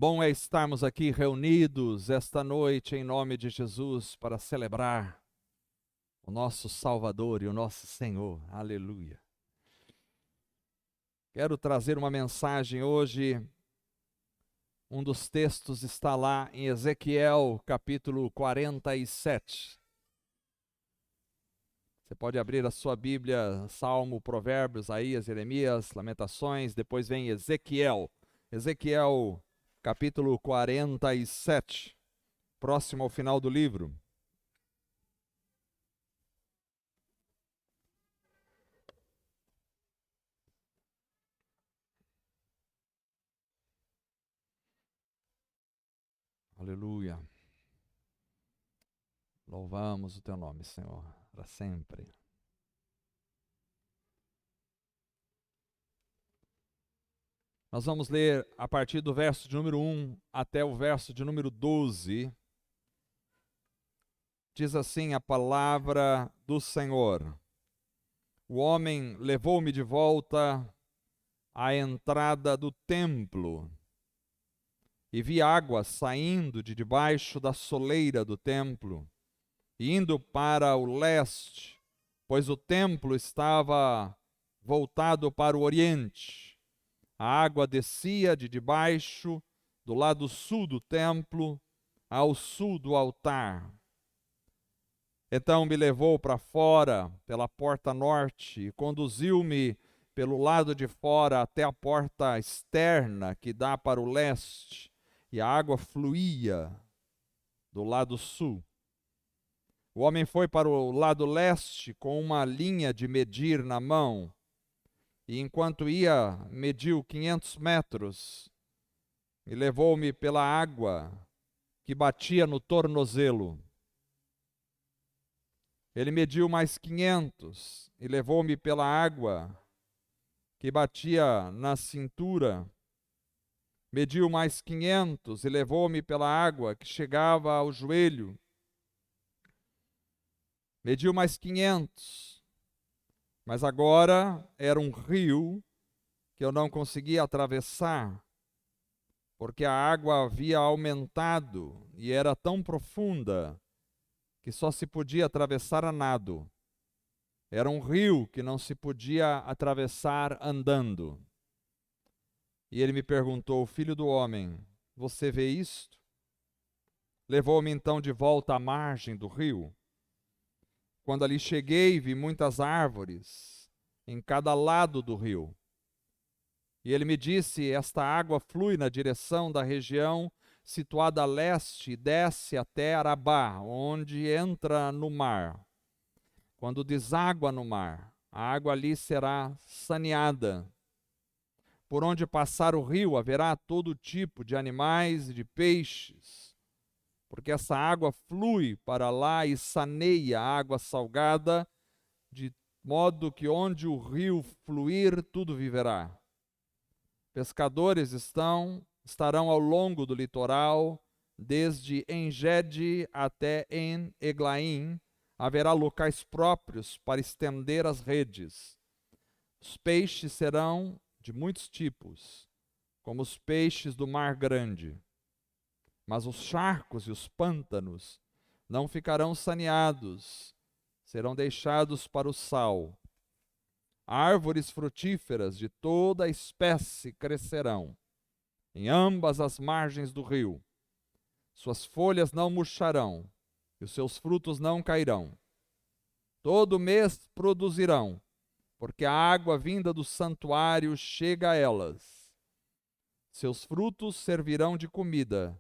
Bom é estarmos aqui reunidos esta noite em nome de Jesus para celebrar o nosso Salvador e o nosso Senhor. Aleluia. Quero trazer uma mensagem hoje. Um dos textos está lá em Ezequiel, capítulo 47. Você pode abrir a sua Bíblia, Salmo, Provérbios, Isaías, Jeremias, Lamentações, depois vem Ezequiel. Ezequiel, capítulo 47, próximo ao final do livro. Aleluia. Louvamos o teu nome, Senhor, para sempre. Nós vamos ler a partir do verso de número 1 até o verso de número 12. Diz assim a palavra do Senhor: O homem levou-me de volta à entrada do templo, e vi água saindo de debaixo da soleira do templo, e indo para o leste, pois o templo estava voltado para o oriente. A água descia de debaixo, do lado sul do templo, ao sul do altar. Então me levou para fora, pela porta norte, e conduziu-me pelo lado de fora até a porta externa, que dá para o leste, e a água fluía do lado sul. O homem foi para o lado leste com uma linha de medir na mão, e enquanto ia, mediu 500 metros, e levou-me pela água que batia no tornozelo. Ele mediu mais 500, e levou-me pela água que batia na cintura. Mediu mais 500, e levou-me pela água que chegava ao joelho. Mediu mais 500, mas agora era um rio que eu não conseguia atravessar, porque a água havia aumentado e era tão profunda que só se podia atravessar a nado. Era um rio que não se podia atravessar andando. E ele me perguntou: Filho do homem, você vê isto? Levou-me então de volta à margem do rio. Quando ali cheguei, vi muitas árvores em cada lado do rio. E ele me disse: esta água flui na direção da região situada a leste e desce até Arabá, onde entra no mar. Quando deságua no mar, a água ali será saneada. Por onde passar o rio haverá todo tipo de animais e de peixes, porque essa água flui para lá e saneia a água salgada, de modo que onde o rio fluir, tudo viverá. Pescadores estarão ao longo do litoral, desde En-Gedi até En-Eglaim. Haverá locais próprios para estender as redes. Os peixes serão de muitos tipos, como os peixes do mar grande. Mas os charcos e os pântanos não ficarão saneados, serão deixados para o sal. Árvores frutíferas de toda espécie crescerão em ambas as margens do rio. Suas folhas não murcharão e os seus frutos não cairão. Todo mês produzirão, porque a água vinda do santuário chega a elas. Seus frutos servirão de comida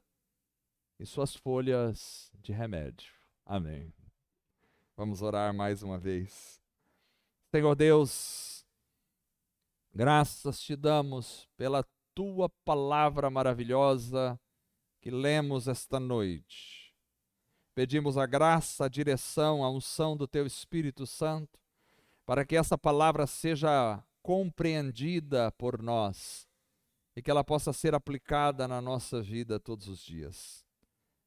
e suas folhas de remédio. Amém. Vamos orar mais uma vez. Senhor Deus, graças te damos pela tua palavra maravilhosa que lemos esta noite. Pedimos a graça, a direção, a unção do teu Espírito Santo, para que essa palavra seja compreendida por nós e que ela possa ser aplicada na nossa vida todos os dias.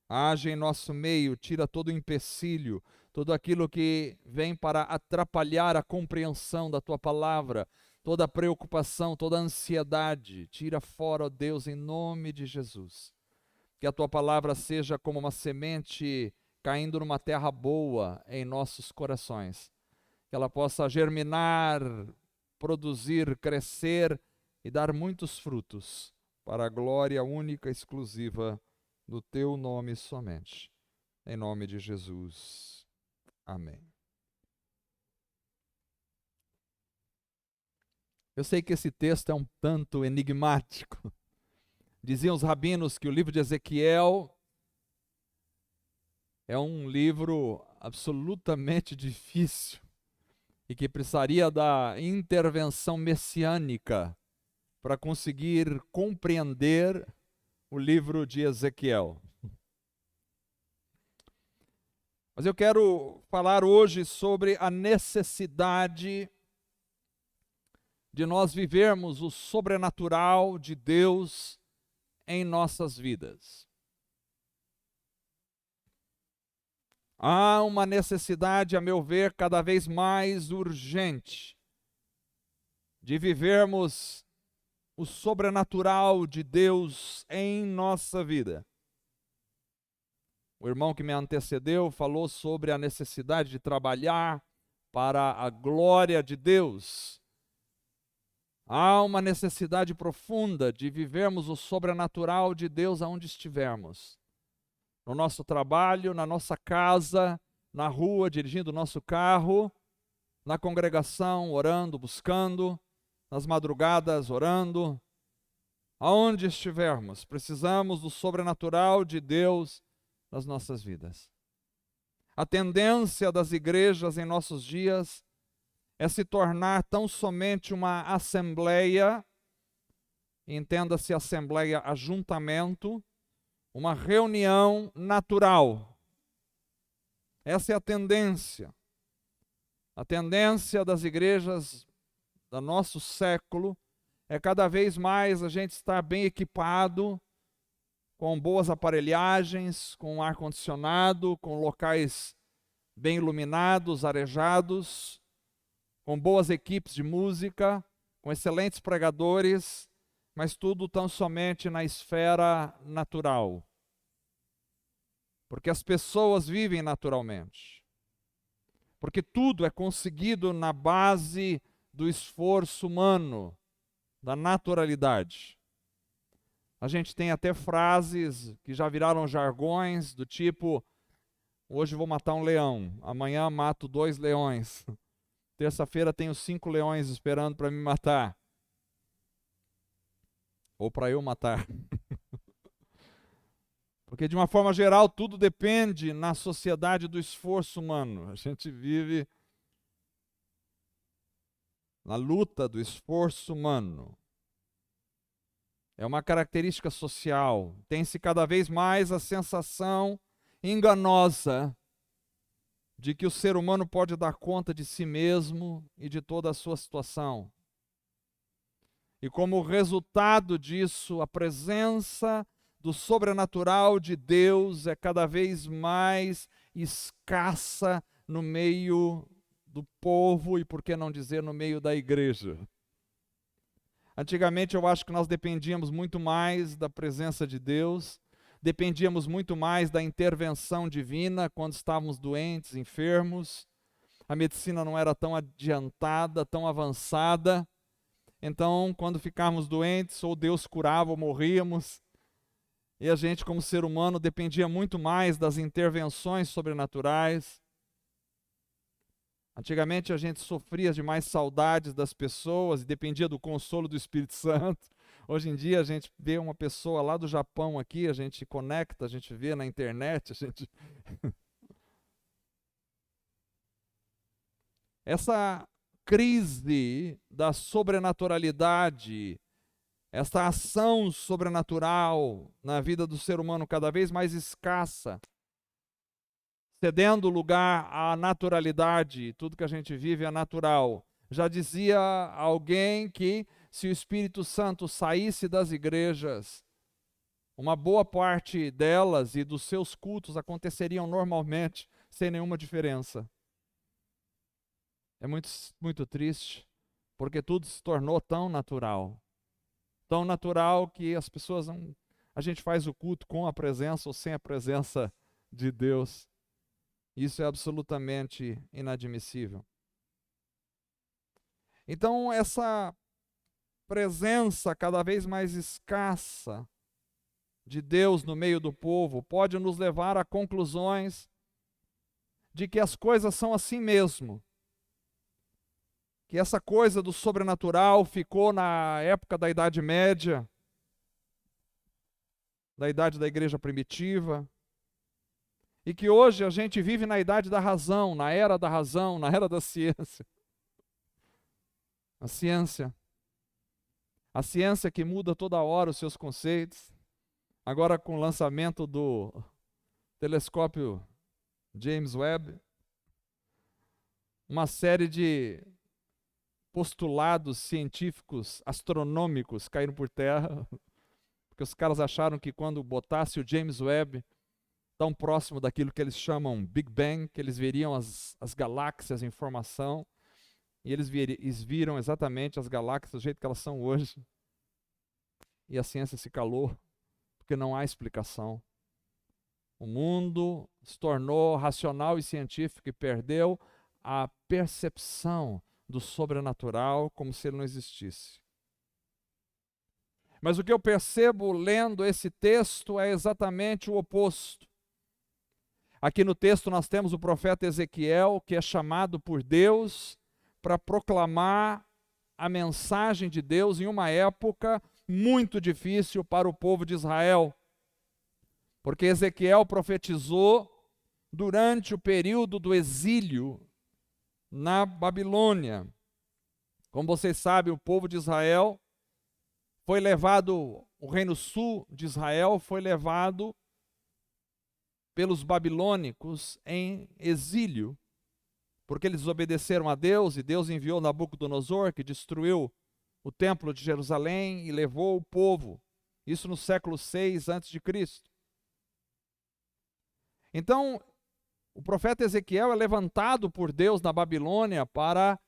Age em nosso meio, tira todo o empecilho, tudo aquilo que vem para atrapalhar a compreensão da tua palavra, toda preocupação, toda ansiedade. Tira fora, ó Deus, em nome de Jesus. Que a tua palavra seja como uma semente caindo numa terra boa em nossos corações. Que ela possa germinar, produzir, crescer e dar muitos frutos para a glória única e exclusiva do teu nome somente. Em nome de Jesus. Amém. Eu sei que esse texto é um tanto enigmático. Diziam os rabinos que o livro de Ezequiel é um livro absolutamente difícil e que precisaria da intervenção messiânica para conseguir compreender o livro de Ezequiel. Mas eu quero falar hoje sobre a necessidade de nós vivermos o sobrenatural de Deus em nossas vidas. Há uma necessidade, a meu ver, cada vez mais urgente de vivermos o sobrenatural de Deus em nossa vida. O irmão que me antecedeu falou sobre a necessidade de trabalhar para a glória de Deus. Há uma necessidade profunda de vivermos o sobrenatural de Deus aonde estivermos. No nosso trabalho, na nossa casa, na rua, dirigindo o nosso carro, na congregação, orando, buscando, nas madrugadas, orando. Aonde estivermos, precisamos do sobrenatural de Deus nas nossas vidas. A tendência das igrejas em nossos dias é se tornar tão somente uma assembleia, entenda-se assembleia, ajuntamento, uma reunião natural. Essa é a tendência. A tendência das igrejas do nosso século é cada vez mais a gente estar bem equipado, com boas aparelhagens, com ar-condicionado, com locais bem iluminados, arejados, com boas equipes de música, com excelentes pregadores, mas tudo tão somente na esfera natural. Porque as pessoas vivem naturalmente. Porque tudo é conseguido na base do esforço humano, da naturalidade. A gente tem até frases que já viraram jargões, do tipo: hoje vou matar um leão, amanhã mato 2 leões. Terça-feira tenho 5 leões esperando para me matar. Ou para eu matar. Porque de uma forma geral tudo depende na sociedade do esforço humano. A gente vive na luta do esforço humano. É uma característica social. Tem-se cada vez mais a sensação enganosa de que o ser humano pode dar conta de si mesmo e de toda a sua situação. E como resultado disso, a presença do sobrenatural de Deus é cada vez mais escassa no meio do povo e, por que não dizer, no meio da igreja. Antigamente eu acho que nós dependíamos muito mais da presença de Deus, dependíamos muito mais da intervenção divina quando estávamos doentes, enfermos. A medicina não era tão adiantada, tão avançada. Então, quando ficávamos doentes, ou Deus curava ou morríamos. E a gente, como ser humano, dependia muito mais das intervenções sobrenaturais. Antigamente a gente sofria de mais saudades das pessoas e dependia do consolo do Espírito Santo. Hoje em dia a gente vê uma pessoa lá do Japão aqui, a gente conecta, a gente vê na internet, a gente... Essa crise da sobrenaturalidade, essa ação sobrenatural na vida do ser humano cada vez mais escassa, cedendo lugar à naturalidade, tudo que a gente vive é natural. Já dizia alguém que se o Espírito Santo saísse das igrejas, uma boa parte delas e dos seus cultos aconteceriam normalmente, sem nenhuma diferença. É muito, muito triste, porque tudo se tornou tão natural que as pessoas não, a gente faz o culto com a presença ou sem a presença de Deus. Isso é absolutamente inadmissível. Então, essa presença cada vez mais escassa de Deus no meio do povo pode nos levar a conclusões de que as coisas são assim mesmo. Que essa coisa do sobrenatural ficou na época da Idade Média, da idade da igreja primitiva, e que hoje a gente vive na idade da razão, na era da razão, na era da ciência. A ciência que muda toda hora os seus conceitos. Agora com o lançamento do telescópio James Webb, uma série de postulados científicos, astronômicos caíram por terra, porque os caras acharam que quando botasse o James Webb tão próximo daquilo que eles chamam Big Bang, que eles veriam as galáxias em formação, e eles viram exatamente as galáxias do jeito que elas são hoje. E a ciência se calou, porque não há explicação. O mundo se tornou racional e científico e perdeu a percepção do sobrenatural como se ele não existisse. Mas o que eu percebo lendo esse texto é exatamente o oposto. Aqui no texto nós temos o profeta Ezequiel, que é chamado por Deus para proclamar a mensagem de Deus em uma época muito difícil para o povo de Israel. Porque Ezequiel profetizou durante o período do exílio na Babilônia. Como vocês sabem, o povo de Israel foi levado, o reino sul de Israel foi levado pelos babilônicos em exílio, porque eles desobedeceram a Deus, e Deus enviou Nabucodonosor, que destruiu o templo de Jerusalém e levou o povo. Isso no século 6 a.C. Então, o profeta Ezequiel é levantado por Deus na Babilônia para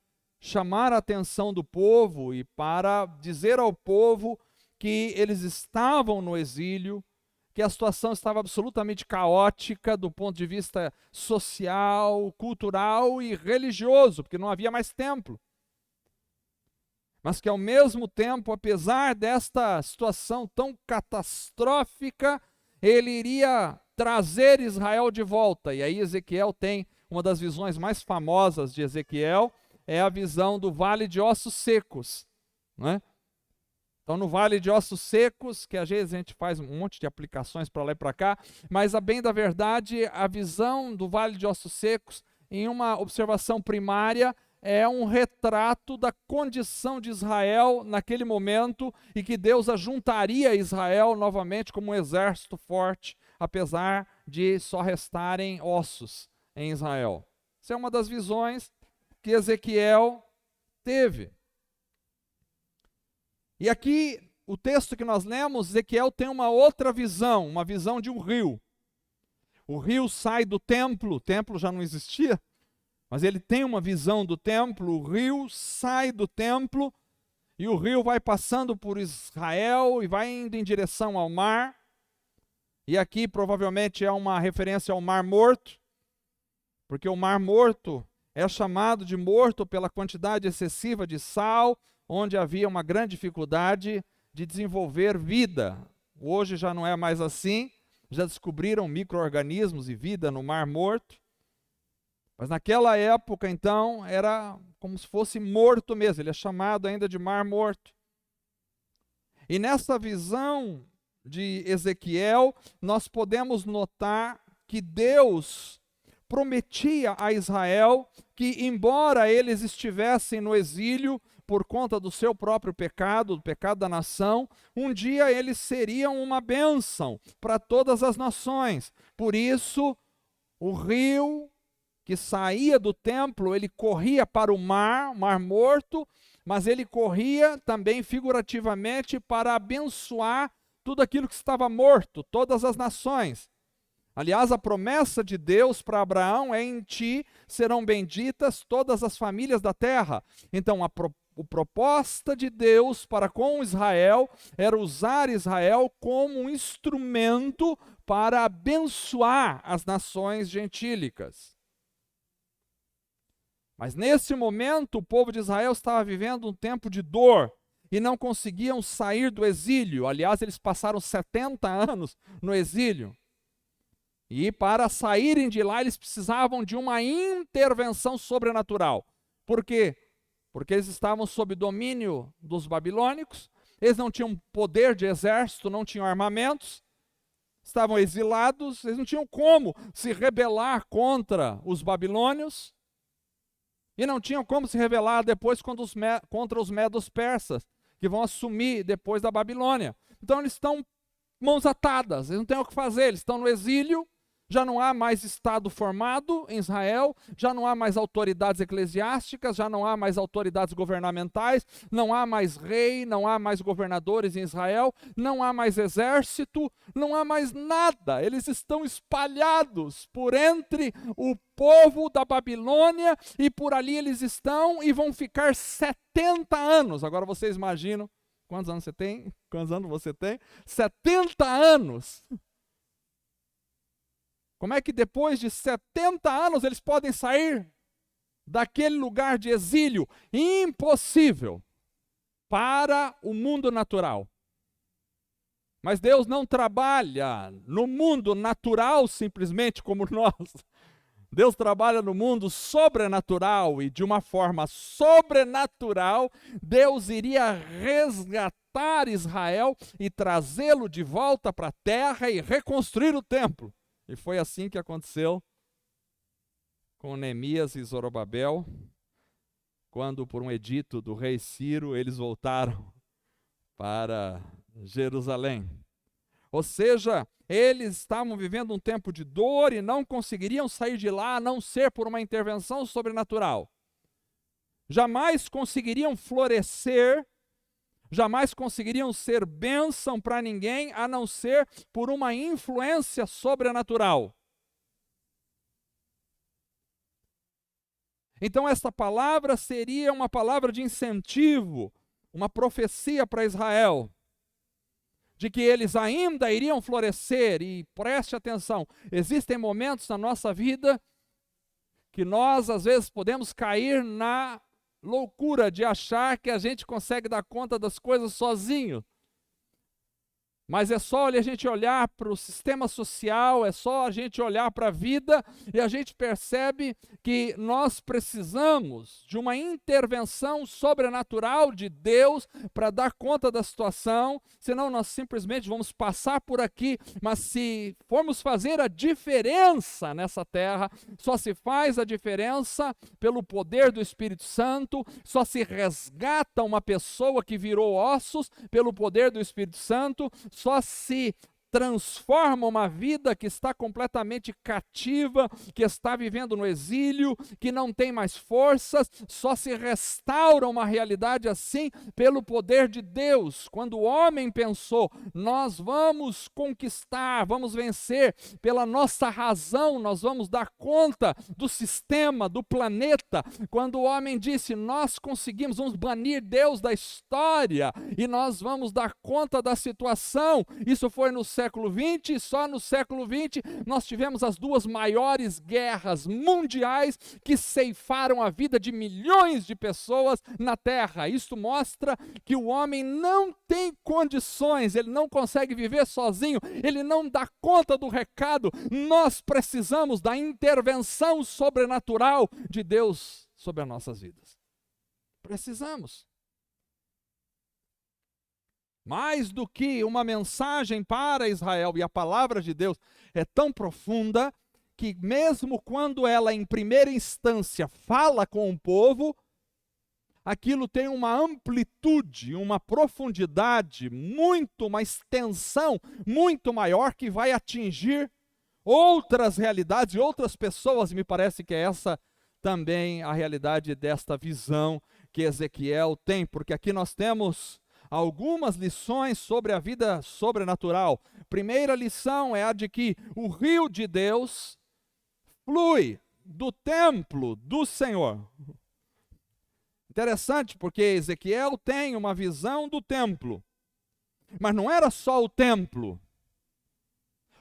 chamar a atenção do povo e para dizer ao povo que eles estavam no exílio, que a situação estava absolutamente caótica do ponto de vista social, cultural e religioso, porque não havia mais templo. Mas que ao mesmo tempo, apesar desta situação tão catastrófica, ele iria trazer Israel de volta. E aí Ezequiel tem uma das visões mais famosas de Ezequiel, é a visão do Vale de Ossos Secos, não é? Então, no Vale de Ossos Secos, que às vezes a gente faz um monte de aplicações para lá e para cá, mas a bem da verdade, a visão do Vale de Ossos Secos, em uma observação primária, é um retrato da condição de Israel naquele momento, e que Deus ajuntaria Israel novamente como um exército forte, apesar de só restarem ossos em Israel. Essa é uma das visões que Ezequiel teve. E aqui, o texto que nós lemos, Ezequiel tem uma outra visão, uma visão de um rio. O rio sai do templo, o templo já não existia, mas ele tem uma visão do templo, o rio sai do templo, e o rio vai passando por Israel e vai indo em direção ao mar. E aqui provavelmente é uma referência ao Mar Morto, porque o Mar Morto é chamado de morto pela quantidade excessiva de sal, onde havia uma grande dificuldade de desenvolver vida. Hoje já não é mais assim, já descobriram micro-organismos e vida no Mar Morto. Mas naquela época, então, era como se fosse morto mesmo, ele é chamado ainda de Mar Morto. E nessa visão de Ezequiel, nós podemos notar que Deus prometia a Israel que, embora eles estivessem no exílio por conta do seu próprio pecado, do pecado da nação, um dia eles seriam uma bênção para todas as nações. Por isso, o rio que saía do templo, ele corria para o mar, Mar Morto, mas ele corria também figurativamente para abençoar tudo aquilo que estava morto, todas as nações. Aliás, a promessa de Deus para Abraão é: em ti serão benditas todas as famílias da terra. Então, proposta de Deus para com Israel era usar Israel como um instrumento para abençoar as nações gentílicas. Mas nesse momento, o povo de Israel estava vivendo um tempo de dor e não conseguiam sair do exílio. Aliás, eles passaram 70 anos no exílio. E para saírem de lá, eles precisavam de uma intervenção sobrenatural. Por quê? Porque eles estavam sob domínio dos babilônicos, eles não tinham poder de exército, não tinham armamentos, estavam exilados, eles não tinham como se rebelar contra os babilônios, e não tinham como se rebelar depois contra os medos persas, que vão assumir depois da Babilônia. Então eles estão mãos atadas, eles não têm o que fazer, eles estão no exílio. Já não há mais Estado formado em Israel, já não há mais autoridades eclesiásticas, já não há mais autoridades governamentais, não há mais rei, não há mais governadores em Israel, não há mais exército, não há mais nada. Eles estão espalhados por entre o povo da Babilônia e por ali eles estão e vão ficar 70 anos. Agora vocês imaginam quantos anos você tem? Quantos anos você tem? 70 anos. Como é que depois de 70 anos eles podem sair daquele lugar de exílio? Impossível para o mundo natural. Mas Deus não trabalha no mundo natural simplesmente como nós. Deus trabalha no mundo sobrenatural e de uma forma sobrenatural, Deus iria resgatar Israel e trazê-lo de volta para a terra e reconstruir o templo. E foi assim que aconteceu com Neemias e Zorobabel, quando por um edito do rei Ciro eles voltaram para Jerusalém. Ou seja, eles estavam vivendo um tempo de dor e não conseguiriam sair de lá a não ser por uma intervenção sobrenatural. Jamais conseguiriam florescer, jamais conseguiriam ser bênção para ninguém, a não ser por uma influência sobrenatural. Então esta palavra seria uma palavra de incentivo, uma profecia para Israel, de que eles ainda iriam florescer. E preste atenção, existem momentos na nossa vida que nós às vezes podemos cair na loucura de achar que a gente consegue dar conta das coisas sozinho. Mas é só a gente olhar para o sistema social, é só a gente olhar para a vida e a gente percebe que nós precisamos de uma intervenção sobrenatural de Deus para dar conta da situação, senão nós simplesmente vamos passar por aqui. Mas se formos fazer a diferença nessa terra, só se faz a diferença pelo poder do Espírito Santo, só se resgata uma pessoa que virou ossos pelo poder do Espírito Santo, só se transforma uma vida que está completamente cativa, que está vivendo no exílio, que não tem mais forças, só se restaura uma realidade assim pelo poder de Deus. Quando o homem pensou, nós vamos conquistar, vamos vencer, pela nossa razão nós vamos dar conta do sistema, do planeta. Quando o homem disse, nós conseguimos, vamos banir Deus da história e nós vamos dar conta da situação. Isso foi no século XX, e só no século XX nós tivemos as duas maiores guerras mundiais que ceifaram a vida de milhões de pessoas na Terra. Isso mostra que o homem não tem condições, ele não consegue viver sozinho, ele não dá conta do recado. Nós precisamos da intervenção sobrenatural de Deus sobre as nossas vidas. Precisamos. Mais do que uma mensagem para Israel, e a palavra de Deus é tão profunda que mesmo quando ela em primeira instância fala com o povo, aquilo tem uma amplitude, uma profundidade, uma extensão muito maior que vai atingir outras realidades e outras pessoas. Me parece que é essa também a realidade desta visão que Ezequiel tem, porque aqui nós temos algumas lições sobre a vida sobrenatural. Primeira lição é a de que o rio de Deus flui do templo do Senhor. Interessante, porque Ezequiel tem uma visão do templo. Mas não era só o templo.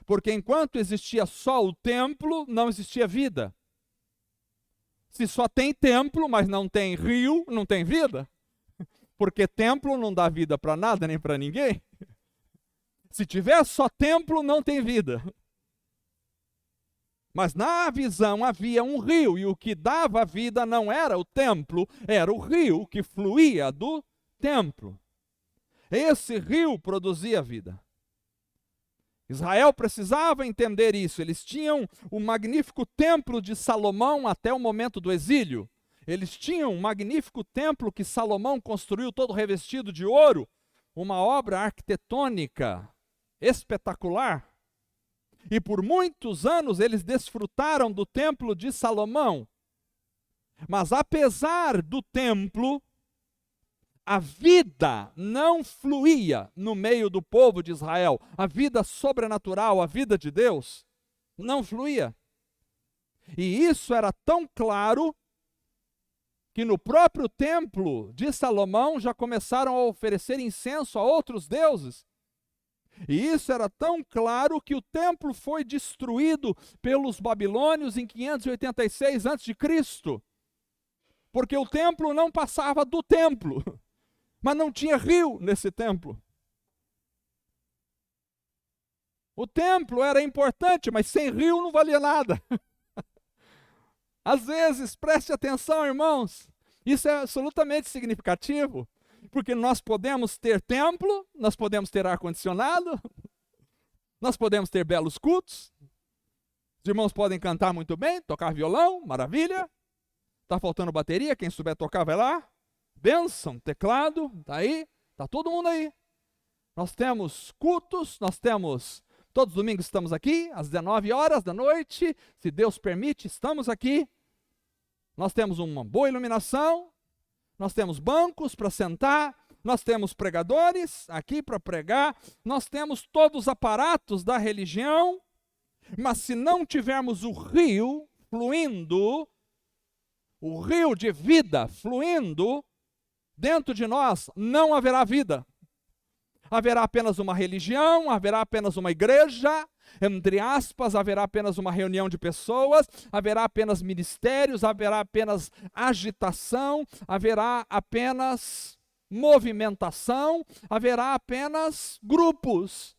Porque enquanto existia só o templo, não existia vida. Se só tem templo, mas não tem rio, não tem vida. Porque templo não dá vida para nada, nem para ninguém. Se tiver só templo, não tem vida. Mas na visão havia um rio, e o que dava vida não era o templo, era o rio que fluía do templo. Esse rio produzia vida. Israel precisava entender isso. Eles tinham o magnífico templo de Salomão até o momento do exílio. Eles tinham um magnífico templo que Salomão construiu todo revestido de ouro, uma obra arquitetônica espetacular. E por muitos anos eles desfrutaram do templo de Salomão. Mas apesar do templo, a vida não fluía no meio do povo de Israel. A vida sobrenatural, a vida de Deus, não fluía. E isso era tão claro que no próprio templo de Salomão já começaram a oferecer incenso a outros deuses. E isso era tão claro que o templo foi destruído pelos babilônios em 586 a.C. Porque o templo não passava do templo, mas não tinha rio nesse templo. O templo era importante, mas sem rio não valia nada. Às vezes, preste atenção, irmãos, isso é absolutamente significativo. Porque nós podemos ter templo, nós podemos ter ar-condicionado, nós podemos ter belos cultos, os irmãos podem cantar muito bem, tocar violão, maravilha. Está faltando bateria, quem souber tocar vai lá. Bênção, teclado, está aí, está todo mundo aí. Nós temos cultos, nós temos, todos os domingos estamos aqui, às 19 horas da noite, se Deus permite, estamos aqui. Nós temos uma boa iluminação, nós temos bancos para sentar, nós temos pregadores aqui para pregar, nós temos todos os aparatos da religião, mas se não tivermos o rio fluindo, o rio de vida fluindo dentro de nós, não haverá vida. Haverá apenas uma religião, haverá apenas uma igreja, entre aspas, haverá apenas uma reunião de pessoas, haverá apenas ministérios, haverá apenas agitação, haverá apenas movimentação, haverá apenas grupos.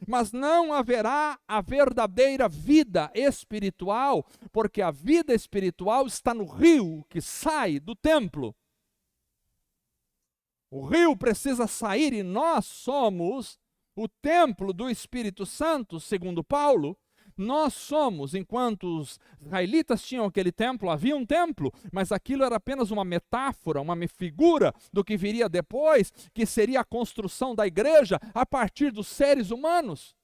Mas não haverá a verdadeira vida espiritual, porque a vida espiritual está no rio que sai do templo. O rio precisa sair e nós somos o templo do Espírito Santo, segundo Paulo. Nós somos, enquanto os israelitas tinham aquele templo, havia um templo, mas aquilo era apenas uma metáfora, uma figura do que viria depois, que seria a construção da igreja a partir dos seres humanos.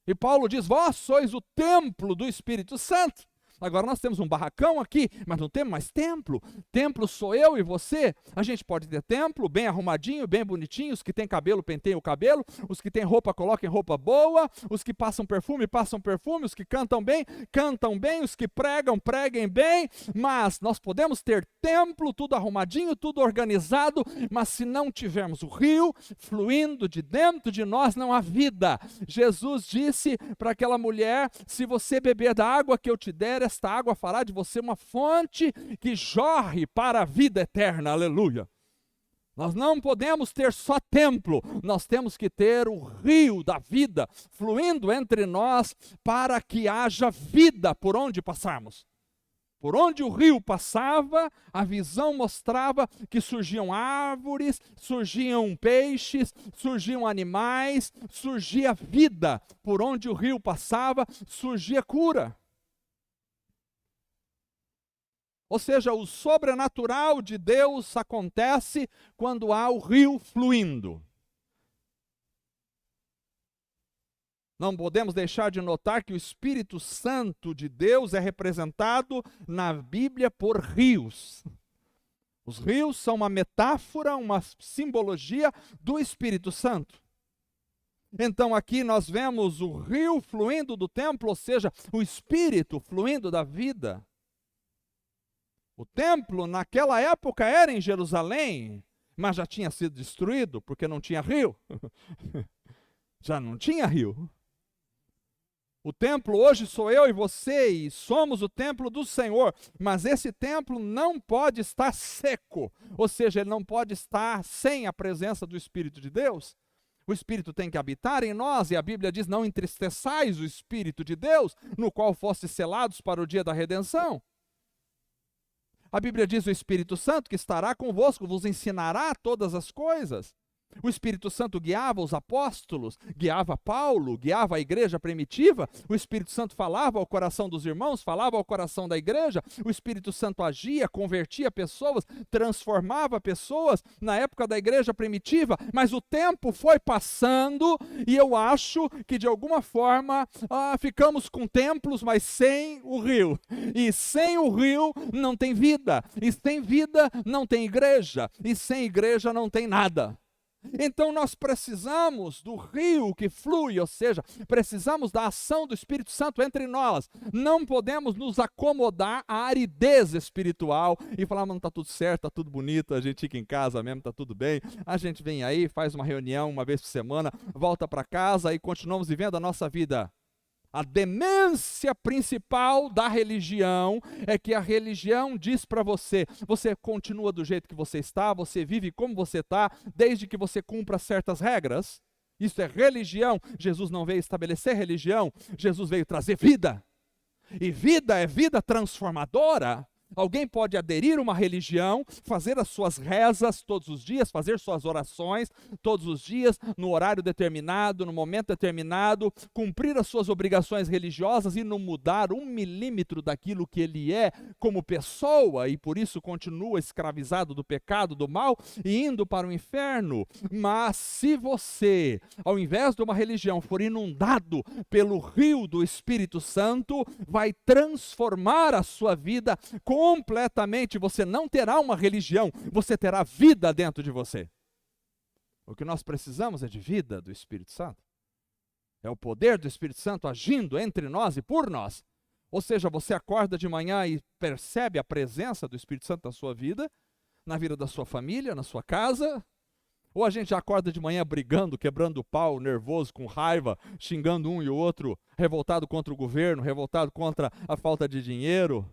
E Paulo diz, vós sois o templo do Espírito Santo. Agora nós temos um barracão aqui, mas não temos mais templo. Templo sou eu e você. A gente pode ter templo bem arrumadinho, bem bonitinho. Os que têm cabelo, penteiem o cabelo. Os que têm roupa, coloquem roupa boa. Os que passam perfume, passam perfume. Os que cantam bem, cantam bem. Os que pregam, preguem bem. Mas nós podemos ter templo, tudo arrumadinho, tudo organizado. Mas se não tivermos o rio fluindo de dentro de nós, não há vida. Jesus disse para aquela mulher, se você beber da água que eu te der, esta água fará de você uma fonte que jorre para a vida eterna, aleluia. Nós não podemos ter só templo, nós temos que ter o rio da vida fluindo entre nós para que haja vida por onde passarmos. Por onde o rio passava, a visão mostrava que surgiam árvores, surgiam peixes, surgiam animais, surgia vida. Por onde o rio passava, surgia cura. Ou seja, o sobrenatural de Deus acontece quando há o rio fluindo. Não podemos deixar de notar que o Espírito Santo de Deus é representado na Bíblia por rios. Os rios são uma metáfora, uma simbologia do Espírito Santo. Então aqui nós vemos o rio fluindo do templo, ou seja, o Espírito fluindo da vida. O templo naquela época era em Jerusalém, mas já tinha sido destruído porque não tinha rio. Já não tinha rio. O templo hoje sou eu e você, e somos o templo do Senhor, mas esse templo não pode estar seco, ou seja, ele não pode estar sem a presença do Espírito de Deus. O Espírito tem que habitar em nós, e a Bíblia diz: não entristeçais o Espírito de Deus, no qual fostes selados para o dia da redenção. A Bíblia diz: o Espírito Santo que estará convosco vos ensinará todas as coisas. O Espírito Santo guiava os apóstolos, guiava Paulo, guiava a igreja primitiva. O Espírito Santo falava ao coração dos irmãos, falava ao coração da igreja. O Espírito Santo agia, convertia pessoas, transformava pessoas na época da igreja primitiva. Mas o tempo foi passando e eu acho que de alguma forma ficamos com templos, mas sem o rio. E sem o rio não tem vida. E sem vida não tem igreja. E sem igreja não tem nada. Então nós precisamos do rio que flui, ou seja, precisamos da ação do Espírito Santo entre nós. Não podemos nos acomodar à aridez espiritual e falar: não, está tudo certo, está tudo bonito, a gente fica em casa mesmo, está tudo bem. A gente vem aí, faz uma reunião uma vez por semana, volta para casa e continuamos vivendo a nossa vida. A demência principal da religião é que a religião diz para você: você continua do jeito que você está, você vive como você está, desde que você cumpra certas regras. Isso é religião. Jesus não veio estabelecer religião, Jesus veio trazer vida. E vida é vida transformadora. Alguém pode aderir a uma religião, fazer as suas rezas todos os dias, fazer suas orações todos os dias, no horário determinado, no momento determinado, cumprir as suas obrigações religiosas e não mudar 1 milímetro daquilo que ele é como pessoa, e por isso continua escravizado do pecado, do mal, e indo para o inferno. Mas se você, ao invés de uma religião, for inundado pelo rio do Espírito Santo, vai transformar a sua vida completamente. Você não terá uma religião, você terá vida dentro de você. O que nós precisamos é de vida do Espírito Santo. É o poder do Espírito Santo agindo entre nós e por nós. Ou seja, você acorda de manhã e percebe a presença do Espírito Santo na sua vida, na vida da sua família, na sua casa. Ou a gente já acorda de manhã brigando, quebrando o pau, nervoso, com raiva, xingando um e o outro, revoltado contra o governo, revoltado contra a falta de dinheiro.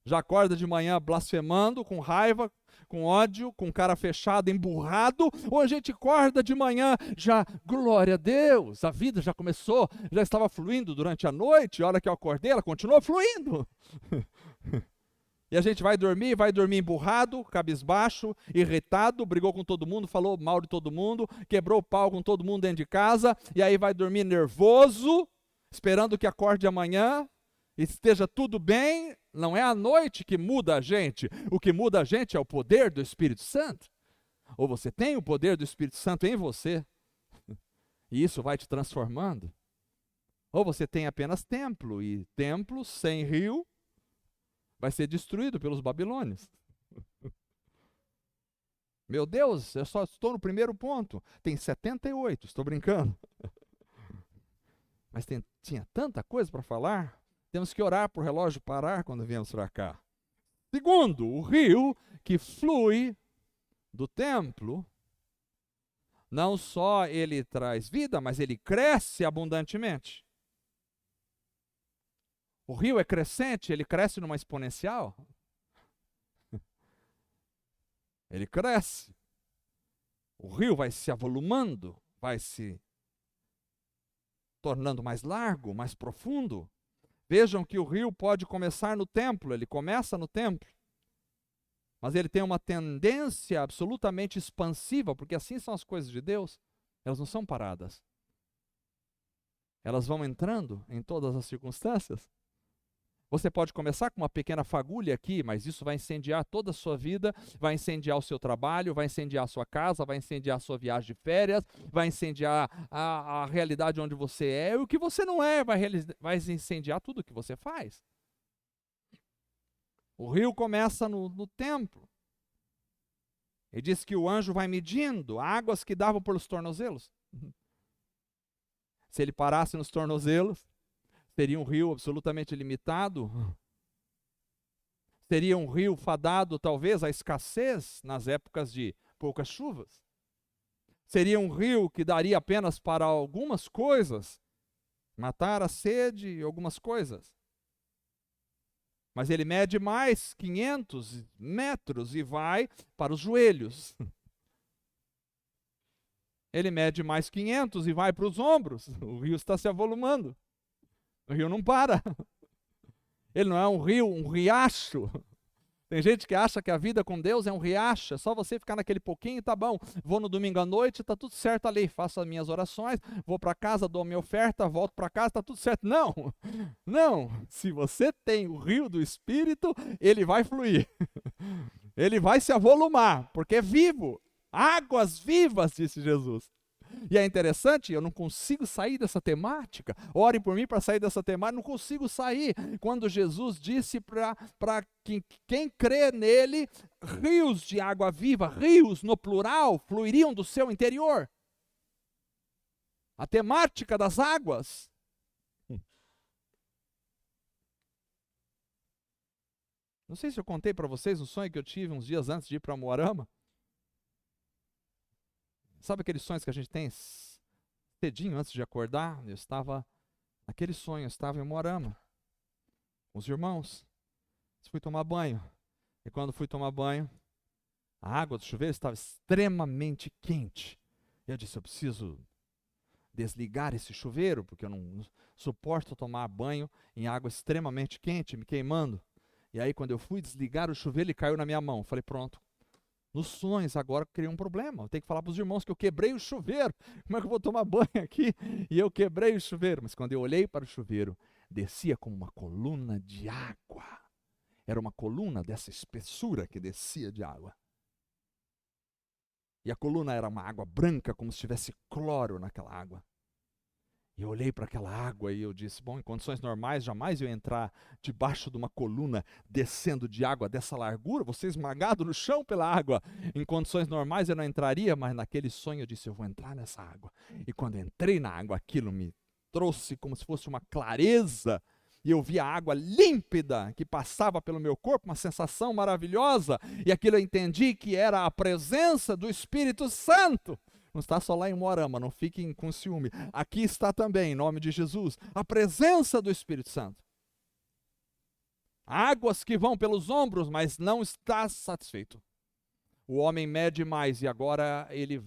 Já acorda de manhã blasfemando, com raiva, com ódio, com cara fechada, emburrado. Ou a gente acorda de manhã já, glória a Deus, a vida já começou, já estava fluindo durante a noite, a hora que eu acordei ela continuou fluindo. E a gente vai dormir emburrado, cabisbaixo, irritado, brigou com todo mundo, falou mal de todo mundo, quebrou o pau com todo mundo dentro de casa, e aí vai dormir nervoso, esperando que acorde amanhã, esteja tudo bem. Não é a noite que muda a gente, o que muda a gente é o poder do Espírito Santo. Ou você tem o poder do Espírito Santo em você, e isso vai te transformando. Ou você tem apenas templo, e templo sem rio vai ser destruído pelos babilônios. Meu Deus, eu só estou no primeiro ponto, tem 78, estou brincando. Mas tinha tanta coisa para falar. Temos que orar para o relógio parar quando viemos para cá. Segundo, o rio que flui do templo, não só ele traz vida, mas ele cresce abundantemente. O rio é crescente, ele cresce numa exponencial. Ele cresce. O rio vai se avolumando, vai se tornando mais largo, mais profundo. Vejam que o rio pode começar no templo, ele começa no templo, mas ele tem uma tendência absolutamente expansiva, porque assim são as coisas de Deus, elas não são paradas. Elas vão entrando em todas as circunstâncias. Você pode começar com uma pequena fagulha aqui, mas isso vai incendiar toda a sua vida, vai incendiar o seu trabalho, vai incendiar a sua casa, vai incendiar a sua viagem de férias, vai incendiar a realidade onde você é, e o que você não é, vai incendiar tudo o que você faz. O rio começa no templo. Ele diz que o anjo vai medindo águas que davam pelos tornozelos. Se ele parasse nos tornozelos, teria um rio absolutamente limitado. Seria um rio fadado, talvez, à escassez nas épocas de poucas chuvas. Seria um rio que daria apenas para algumas coisas, matar a sede e algumas coisas. Mas ele mede mais 500 metros e vai para os joelhos. Ele mede mais 500 e vai para os ombros. O rio está se avolumando. O rio não para. Ele não é um rio, um riacho. Tem gente que acha que a vida com Deus é um riacho, é só você ficar naquele pouquinho e tá bom. Vou no domingo à noite, tá tudo certo ali, faço as minhas orações, vou para casa, dou a minha oferta, volto para casa, tá tudo certo. Não, não. Se você tem o rio do Espírito, ele vai fluir. Ele vai se avolumar, porque é vivo. Águas vivas, disse Jesus. E é interessante, eu não consigo sair dessa temática. Orem por mim para sair dessa temática, não consigo sair. Quando Jesus disse para quem crê nele, rios de água viva, rios no plural, fluiriam do seu interior. A temática das águas. Não sei se eu contei para vocês um sonho que eu tive uns dias antes de ir para Moarama. Sabe aqueles sonhos que a gente tem cedinho antes de acordar? Aquele sonho, eu estava em Moarama, com os irmãos. Fui tomar banho. E quando fui tomar banho, a água do chuveiro estava extremamente quente. Eu disse, eu preciso desligar esse chuveiro, porque eu não suporto tomar banho em água extremamente quente, me queimando. E aí quando eu fui desligar o chuveiro, ele caiu na minha mão. Falei, pronto. Nos sonhos agora criei um problema. Eu tenho que falar para os irmãos que eu quebrei o chuveiro. Como é que eu vou tomar banho aqui? E eu quebrei o chuveiro. Mas quando eu olhei para o chuveiro, descia como uma coluna de água. Era uma coluna dessa espessura que descia de água. E a coluna era uma água branca, como se tivesse cloro naquela água. E eu olhei para aquela água e eu disse, bom, em condições normais, jamais eu ia entrar debaixo de uma coluna descendo de água dessa largura, você esmagado no chão pela água. Em condições normais eu não entraria, mas naquele sonho eu disse, eu vou entrar nessa água. E quando entrei na água, aquilo me trouxe como se fosse uma clareza. E eu vi a água límpida que passava pelo meu corpo, uma sensação maravilhosa. E aquilo eu entendi que era a presença do Espírito Santo. Não está só lá em Moarama, não fiquem com ciúme. Aqui está também, em nome de Jesus, a presença do Espírito Santo. Águas que vão pelos ombros, mas não está satisfeito. O homem mede mais e agora ele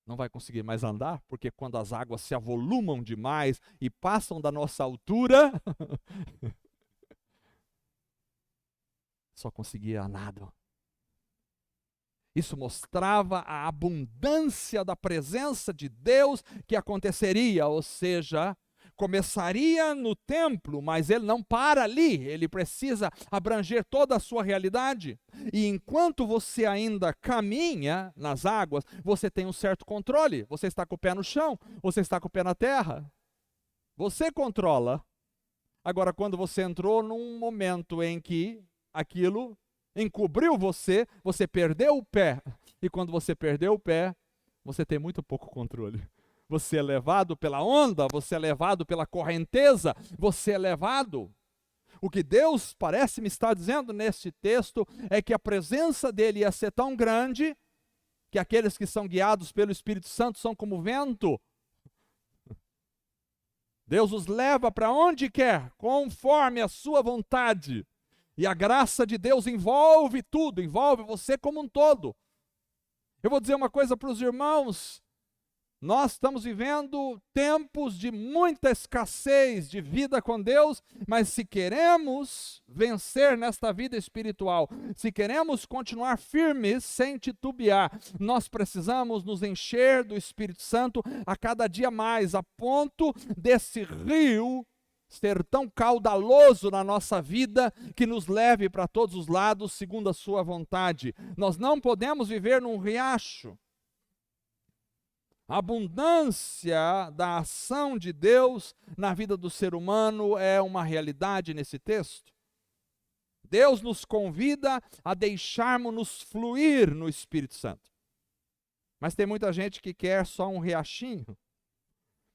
não vai conseguir mais andar, porque quando as águas se avolumam demais e passam da nossa altura, só conseguia nada. Isso mostrava a abundância da presença de Deus que aconteceria, ou seja, começaria no templo, mas ele não para ali, ele precisa abranger toda a sua realidade. E enquanto você ainda caminha nas águas, você tem um certo controle, você está com o pé no chão, você está com o pé na terra, você controla. Agora, quando você entrou num momento em que aquilo encobriu você, você perdeu o pé. E quando você perdeu o pé, você tem muito pouco controle. Você é levado pela onda, você é levado pela correnteza, você é levado. O que Deus parece me estar dizendo neste texto é que a presença dele ia ser tão grande que aqueles que são guiados pelo Espírito Santo são como vento. Deus os leva para onde quer, conforme a sua vontade. E a graça de Deus envolve tudo, envolve você como um todo. Eu vou dizer uma coisa para os irmãos, nós estamos vivendo tempos de muita escassez de vida com Deus, mas se queremos vencer nesta vida espiritual, se queremos continuar firmes sem titubear, nós precisamos nos encher do Espírito Santo a cada dia mais, a ponto desse rio ser tão caudaloso na nossa vida que nos leve para todos os lados segundo a sua vontade. Nós não podemos viver num riacho. A abundância da ação de Deus na vida do ser humano é uma realidade nesse texto. Deus nos convida a deixarmos-nos fluir no Espírito Santo. Mas tem muita gente que quer só um riachinho.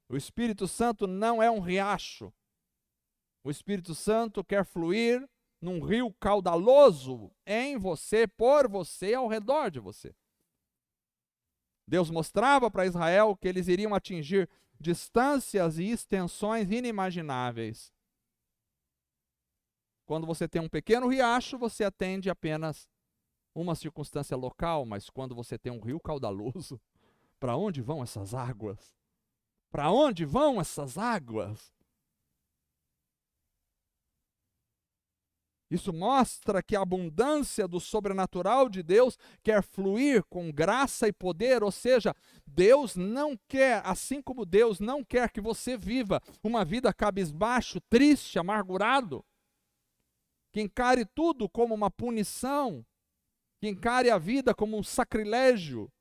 O Espírito Santo não é um riacho. O Espírito Santo quer fluir num rio caudaloso em você, por você, ao redor de você. Deus mostrava para Israel que eles iriam atingir distâncias e extensões inimagináveis. Quando você tem um pequeno riacho, você atende apenas uma circunstância local, mas quando você tem um rio caudaloso, para onde vão essas águas? Para onde vão essas águas? Isso mostra que a abundância do sobrenatural de Deus quer fluir com graça e poder, ou seja, Deus não quer, assim como Deus não quer que você viva uma vida cabisbaixo, triste, amargurado, que encare tudo como uma punição, que encare a vida como um sacrilégio,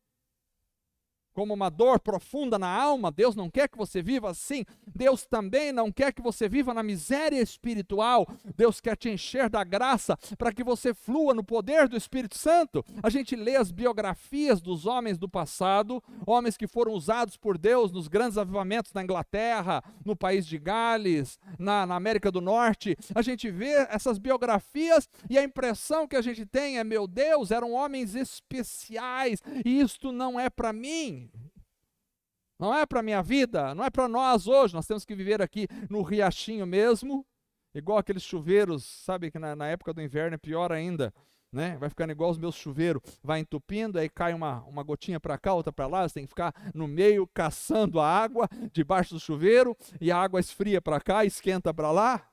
como uma dor profunda na alma. Deus não quer que você viva assim. Deus também não quer que você viva na miséria espiritual. Deus quer te encher da graça para que você flua no poder do Espírito Santo. A gente lê as biografias dos homens do passado, homens que foram usados por Deus nos grandes avivamentos na Inglaterra, no país de Gales, na América do Norte. A gente vê essas biografias e a impressão que a gente tem é: meu Deus, eram homens especiais e isto não é para mim. Não é para a minha vida, não é para nós hoje. Nós temos que viver aqui no riachinho mesmo, igual aqueles chuveiros, sabe que na época do inverno é pior ainda, né? Vai ficando igual os meus chuveiros, vai entupindo, aí cai uma gotinha para cá, outra para lá, você tem que ficar no meio caçando a água debaixo do chuveiro, e a água esfria para cá, esquenta para lá.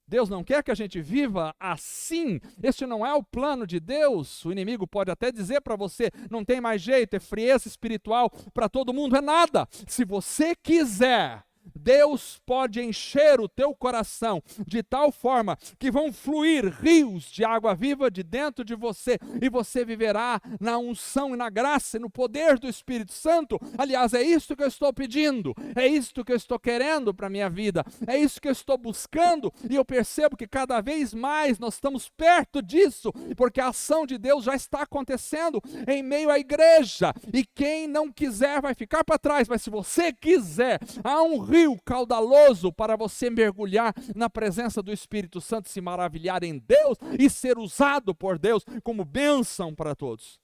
Deus não quer que a gente viva assim. Este não é o plano de Deus. O inimigo pode até dizer para você: não tem mais jeito, é frieza espiritual para todo mundo. É nada. Se você quiser, Deus pode encher o teu coração de tal forma que vão fluir rios de água viva de dentro de você, e você viverá na unção e na graça e no poder do Espírito Santo. Aliás, é isso que eu estou pedindo, é isso que eu estou querendo para a minha vida, é isso que eu estou buscando, e eu percebo que cada vez mais nós estamos perto disso, porque a ação de Deus já está acontecendo em meio à igreja, e quem não quiser vai ficar para trás, mas se você quiser, há um rio caudaloso para você mergulhar na presença do Espírito Santo, se maravilhar em Deus e ser usado por Deus como bênção para todos.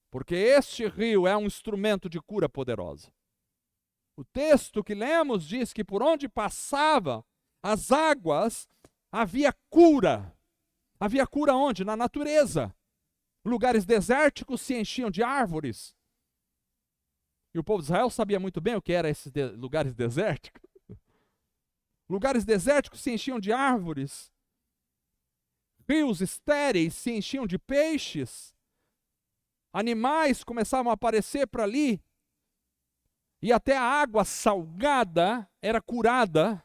Porque este rio é um instrumento de cura poderosa. O texto que lemos diz que por onde passava as águas havia cura. Havia cura onde? Na natureza. Lugares desérticos se enchiam de árvores. E o povo de Israel sabia muito bem o que eram esses lugares desérticos. Lugares desérticos se enchiam de árvores. Rios estéreis se enchiam de peixes. Animais começavam a aparecer para ali. E até a água salgada era curada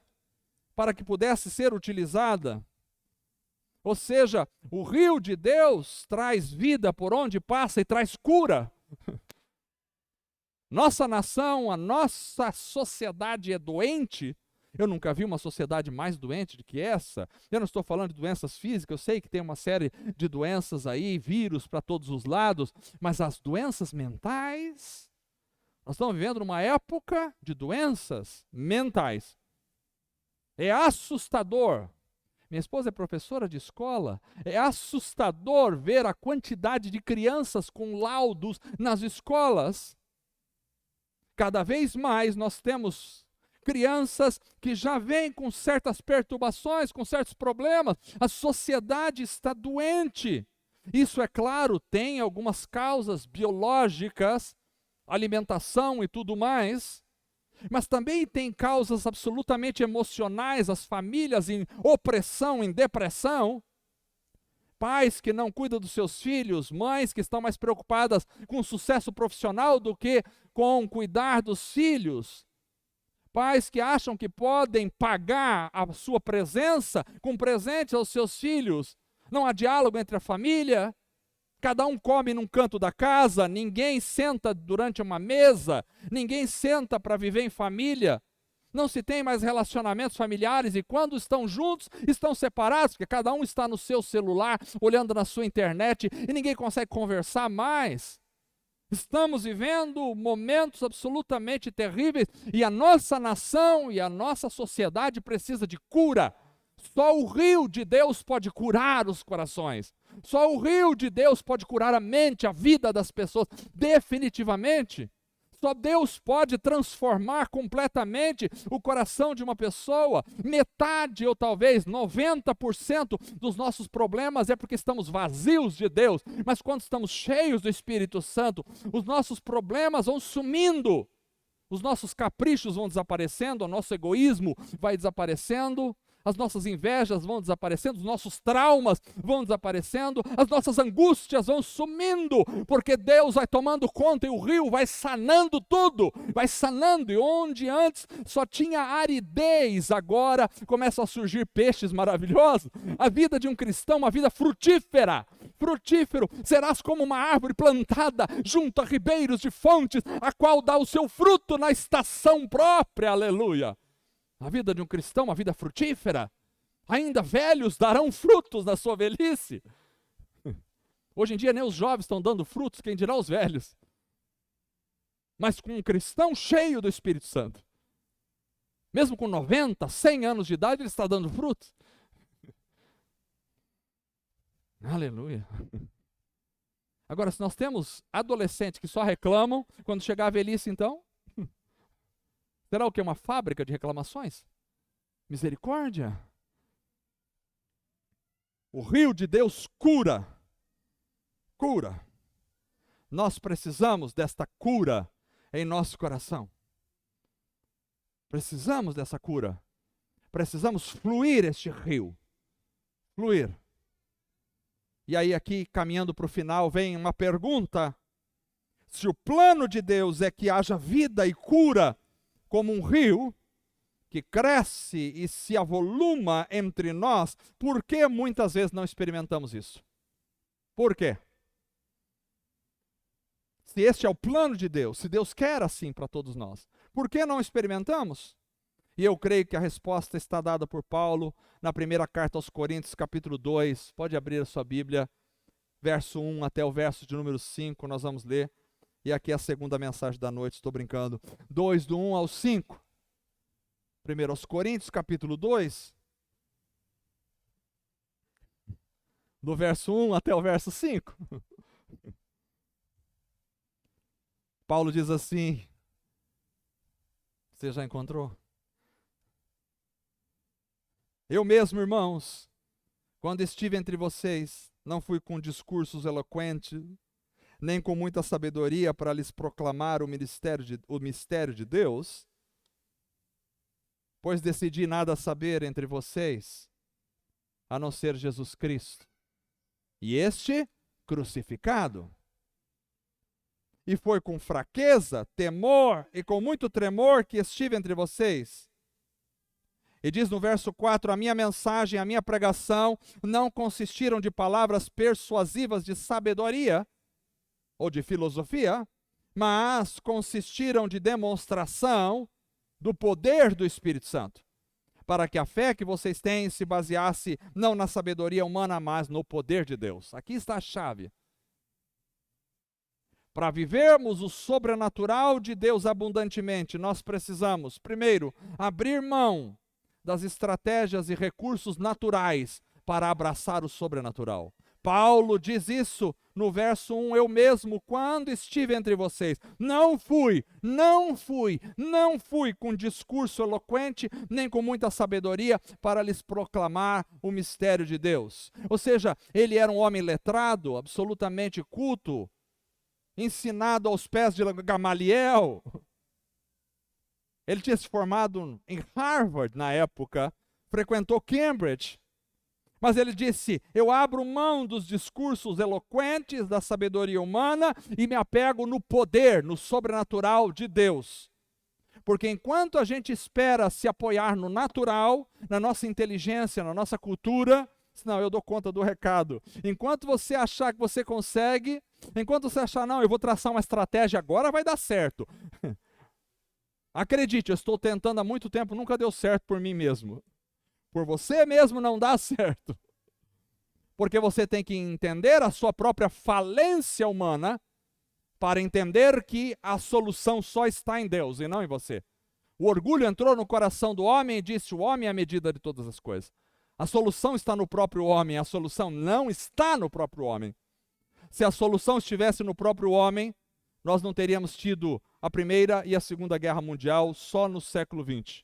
para que pudesse ser utilizada. Ou seja, o rio de Deus traz vida por onde passa e traz cura. Nossa nação, a nossa sociedade é doente. Eu nunca vi uma sociedade mais doente do que essa. Eu não estou falando de doenças físicas, eu sei que tem uma série de doenças aí, vírus para todos os lados, mas as doenças mentais, nós estamos vivendo numa época de doenças mentais. É assustador. Minha esposa é professora de escola. É assustador ver a quantidade de crianças com laudos nas escolas. Cada vez mais nós temos crianças que já vêm com certas perturbações, com certos problemas. A sociedade está doente. Isso, é claro, tem algumas causas biológicas, alimentação e tudo mais, mas também tem causas absolutamente emocionais, as famílias em opressão, em depressão. Pais que não cuidam dos seus filhos, mães que estão mais preocupadas com o sucesso profissional do que com cuidar dos filhos. Pais que acham que podem pagar a sua presença com presentes aos seus filhos. Não há diálogo entre a família. Cada um come num canto da casa, ninguém senta durante uma mesa, ninguém senta para viver em família. Não se tem mais relacionamentos familiares, e quando estão juntos, estão separados, porque cada um está no seu celular, olhando na sua internet, e ninguém consegue conversar mais. Estamos vivendo momentos absolutamente terríveis, e a nossa nação e a nossa sociedade precisa de cura. Só o rio de Deus pode curar os corações. Só o rio de Deus pode curar a mente, a vida das pessoas, definitivamente. Só Deus pode transformar completamente o coração de uma pessoa. Metade ou talvez 90% dos nossos problemas é porque estamos vazios de Deus. Mas quando estamos cheios do Espírito Santo, os nossos problemas vão sumindo. Os nossos caprichos vão desaparecendo, o nosso egoísmo vai desaparecendo, as nossas invejas vão desaparecendo, os nossos traumas vão desaparecendo, as nossas angústias vão sumindo, porque Deus vai tomando conta e o rio vai sanando tudo, vai sanando, e onde antes só tinha aridez, agora começam a surgir peixes maravilhosos. A vida de um cristão, uma vida frutífero, serás como uma árvore plantada junto a ribeiros de fontes, a qual dá o seu fruto na estação própria, aleluia. A vida de um cristão, uma vida frutífera. Ainda velhos darão frutos na sua velhice. Hoje em dia nem os jovens estão dando frutos, quem dirá os velhos. Mas com um cristão cheio do Espírito Santo, mesmo com 90, 100 anos de idade, ele está dando frutos. Aleluia. Agora, se nós temos adolescentes que só reclamam, quando chegar a velhice, então, será o que? Uma fábrica de reclamações? Misericórdia. O rio de Deus cura. Cura. Nós precisamos desta cura em nosso coração. Precisamos dessa cura. Precisamos fluir este rio. Fluir. E aí aqui, caminhando para o final, vem uma pergunta. Se o plano de Deus é que haja vida e cura como um rio que cresce e se avoluma entre nós, por que muitas vezes não experimentamos isso? Por quê? Se este é o plano de Deus, se Deus quer assim para todos nós, por que não experimentamos? E eu creio que a resposta está dada por Paulo na primeira carta aos Coríntios, capítulo 2. Pode abrir a sua Bíblia, verso 1 até o verso de número 5, nós vamos ler. E aqui é a segunda mensagem da noite, estou brincando. 2, do 1 ao 5. Primeiro aos Coríntios, capítulo 2. Do verso 1 até o verso 5. Paulo diz assim, você já encontrou? Eu mesmo, irmãos, quando estive entre vocês, não fui com discursos eloquentes, nem com muita sabedoria para lhes proclamar o mistério de Deus, pois decidi nada saber entre vocês, a não ser Jesus Cristo, e este crucificado. E foi com fraqueza, temor e com muito tremor que estive entre vocês. E diz no verso 4, a minha mensagem, a minha pregação não consistiram de palavras persuasivas de sabedoria, ou de filosofia, mas consistiram de demonstração do poder do Espírito Santo, para que a fé que vocês têm se baseasse não na sabedoria humana, mas no poder de Deus. Aqui está a chave. Para vivermos o sobrenatural de Deus abundantemente, nós precisamos, primeiro, abrir mão das estratégias e recursos naturais para abraçar o sobrenatural. Paulo diz isso no verso 1, eu mesmo, quando estive entre vocês, não fui com discurso eloquente, nem com muita sabedoria, para lhes proclamar o mistério de Deus. Ou seja, ele era um homem letrado, absolutamente culto, ensinado aos pés de Gamaliel. Ele tinha se formado em Harvard na época, frequentou Cambridge. Mas ele disse, eu abro mão dos discursos eloquentes, da sabedoria humana e me apego no poder, no sobrenatural de Deus. Porque enquanto a gente espera se apoiar no natural, na nossa inteligência, na nossa cultura, não, eu dou conta do recado. Enquanto você achar que você consegue, enquanto você achar, não, eu vou traçar uma estratégia agora, vai dar certo. Acredite, eu estou tentando há muito tempo, nunca deu certo por mim mesmo. Por você mesmo não dá certo. Porque você tem que entender a sua própria falência humana para entender que a solução só está em Deus e não em você. O orgulho entrou no coração do homem e disse, o homem é a medida de todas as coisas. A solução está no próprio homem, a solução não está no próprio homem. Se a solução estivesse no próprio homem, nós não teríamos tido a Primeira e a Segunda Guerra Mundial só no século XX.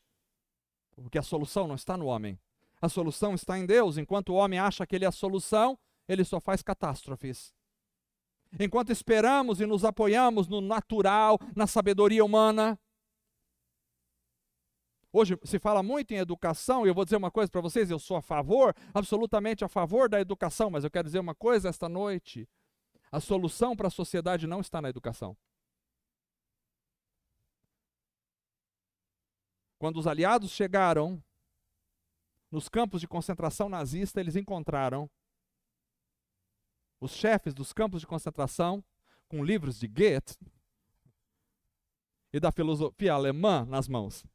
Porque a solução não está no homem. A solução está em Deus. Enquanto o homem acha que ele é a solução, ele só faz catástrofes. Enquanto esperamos e nos apoiamos no natural, na sabedoria humana. Hoje se fala muito em educação, e eu vou dizer uma coisa para vocês, eu sou a favor, absolutamente a favor da educação, mas eu quero dizer uma coisa esta noite. A solução para a sociedade não está na educação. Quando os aliados chegaram nos campos de concentração nazista, eles encontraram os chefes dos campos de concentração com livros de Goethe e da filosofia alemã nas mãos.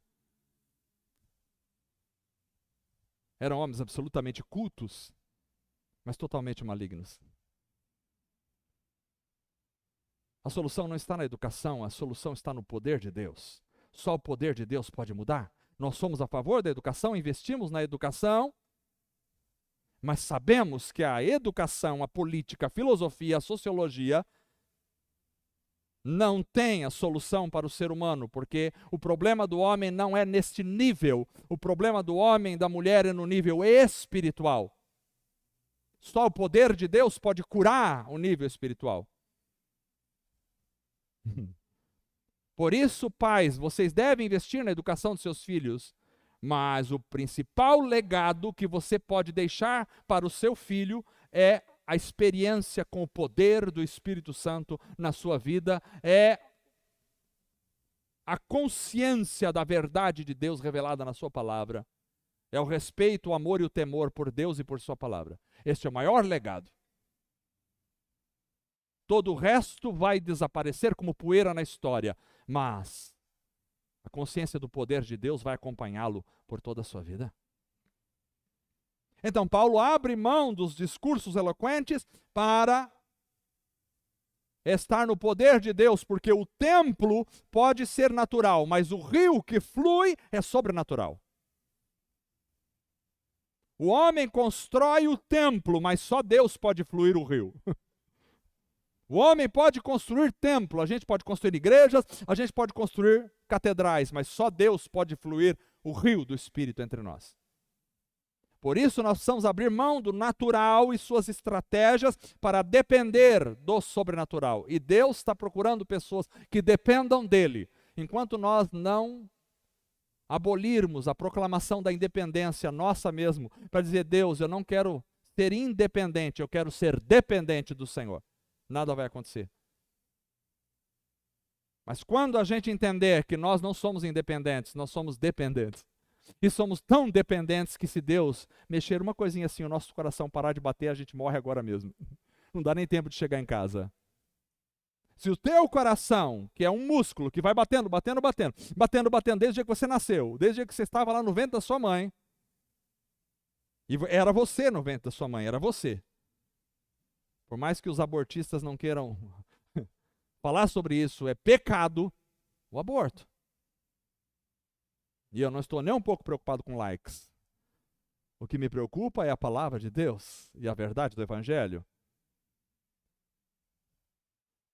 Eram homens absolutamente cultos, mas totalmente malignos. A solução não está na educação, a solução está no poder de Deus. Só o poder de Deus pode mudar. Nós somos a favor da educação, investimos na educação, mas sabemos que a educação, a política, a filosofia, a sociologia não tem a solução para o ser humano, porque o problema do homem não é neste nível. O problema do homem e da mulher é no nível espiritual. Só o poder de Deus pode curar o nível espiritual. Por isso, pais, vocês devem investir na educação dos seus filhos, mas o principal legado que você pode deixar para o seu filho é a experiência com o poder do Espírito Santo na sua vida, é a consciência da verdade de Deus revelada na sua palavra, é o respeito, o amor e o temor por Deus e por sua palavra. Este é o maior legado. Todo o resto vai desaparecer como poeira na história, mas a consciência do poder de Deus vai acompanhá-lo por toda a sua vida. Então, Paulo abre mão dos discursos eloquentes para estar no poder de Deus, porque o templo pode ser natural, mas o rio que flui é sobrenatural. O homem constrói o templo, mas só Deus pode fluir o rio. O homem pode construir templo, a gente pode construir igrejas, a gente pode construir catedrais, mas só Deus pode fluir o rio do Espírito entre nós. Por isso nós precisamos abrir mão do natural e suas estratégias para depender do sobrenatural. E Deus está procurando pessoas que dependam dele. Enquanto nós não abolirmos a proclamação da independência nossa mesmo, para dizer, Deus, eu não quero ser independente, eu quero ser dependente do Senhor. Nada vai acontecer. Mas quando a gente entender que nós não somos independentes, nós somos dependentes. E somos tão dependentes que se Deus mexer uma coisinha assim, o nosso coração parar de bater, a gente morre agora mesmo. Não dá nem tempo de chegar em casa. Se o teu coração, que é um músculo que vai batendo, desde o dia que você nasceu, desde o dia que você estava lá no ventre da sua mãe, e era você no ventre da sua mãe, era você. Por mais que os abortistas não queiram falar sobre isso, é pecado o aborto. E eu não estou nem um pouco preocupado com likes. O que me preocupa é a palavra de Deus e a verdade do Evangelho.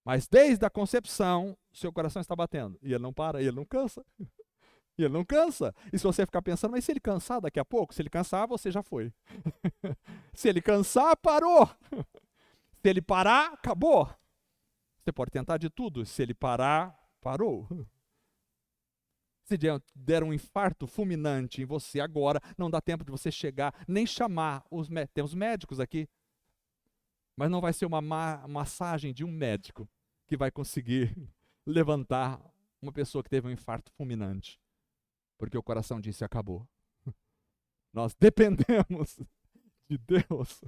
Mas desde a concepção, o seu coração está batendo. E ele não para, e ele não cansa. E ele não cansa. E se você ficar pensando, mas se ele cansar daqui a pouco? Se ele cansar, você já foi. Se ele cansar, parou. Se ele parar, acabou. Você pode tentar de tudo. Se ele parar, parou. Se der um infarto fulminante em você agora, não dá tempo de você chegar, nem chamar os médicos. Temos médicos aqui. Mas não vai ser uma massagem de um médico que vai conseguir levantar uma pessoa que teve um infarto fulminante. Porque o coração disse, acabou. Nós dependemos de Deus.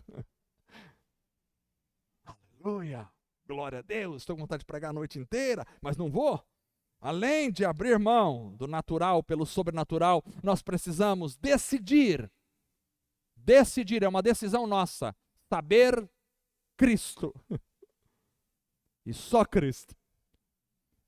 Aleluia! Glória a Deus! Estou com vontade de pregar a noite inteira, mas não vou. Além de abrir mão do natural pelo sobrenatural, nós precisamos decidir. Decidir é uma decisão nossa. Saber Cristo. E só Cristo.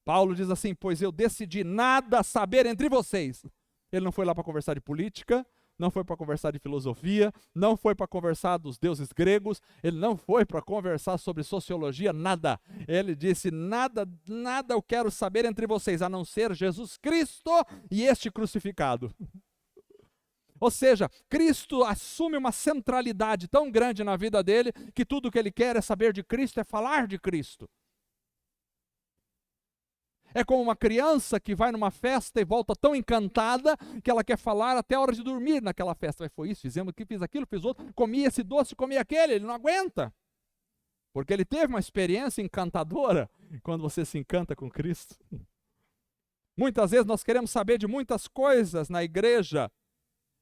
Paulo diz assim, pois eu decidi nada saber entre vocês. Ele não foi lá para conversar de política, não foi para conversar de filosofia, não foi para conversar dos deuses gregos, ele não foi para conversar sobre sociologia, nada. Ele disse: nada eu quero saber entre vocês, a não ser Jesus Cristo e este crucificado. Ou seja, Cristo assume uma centralidade tão grande na vida dele, que tudo que ele quer é saber de Cristo, é falar de Cristo. É como uma criança que vai numa festa e volta tão encantada que ela quer falar até a hora de dormir naquela festa. Mas foi isso, fizemos aquilo, fiz aquilo, fiz outro, comi esse doce, comi aquele, ele não aguenta. Porque ele teve uma experiência encantadora quando você se encanta com Cristo. Muitas vezes nós queremos saber de muitas coisas na igreja,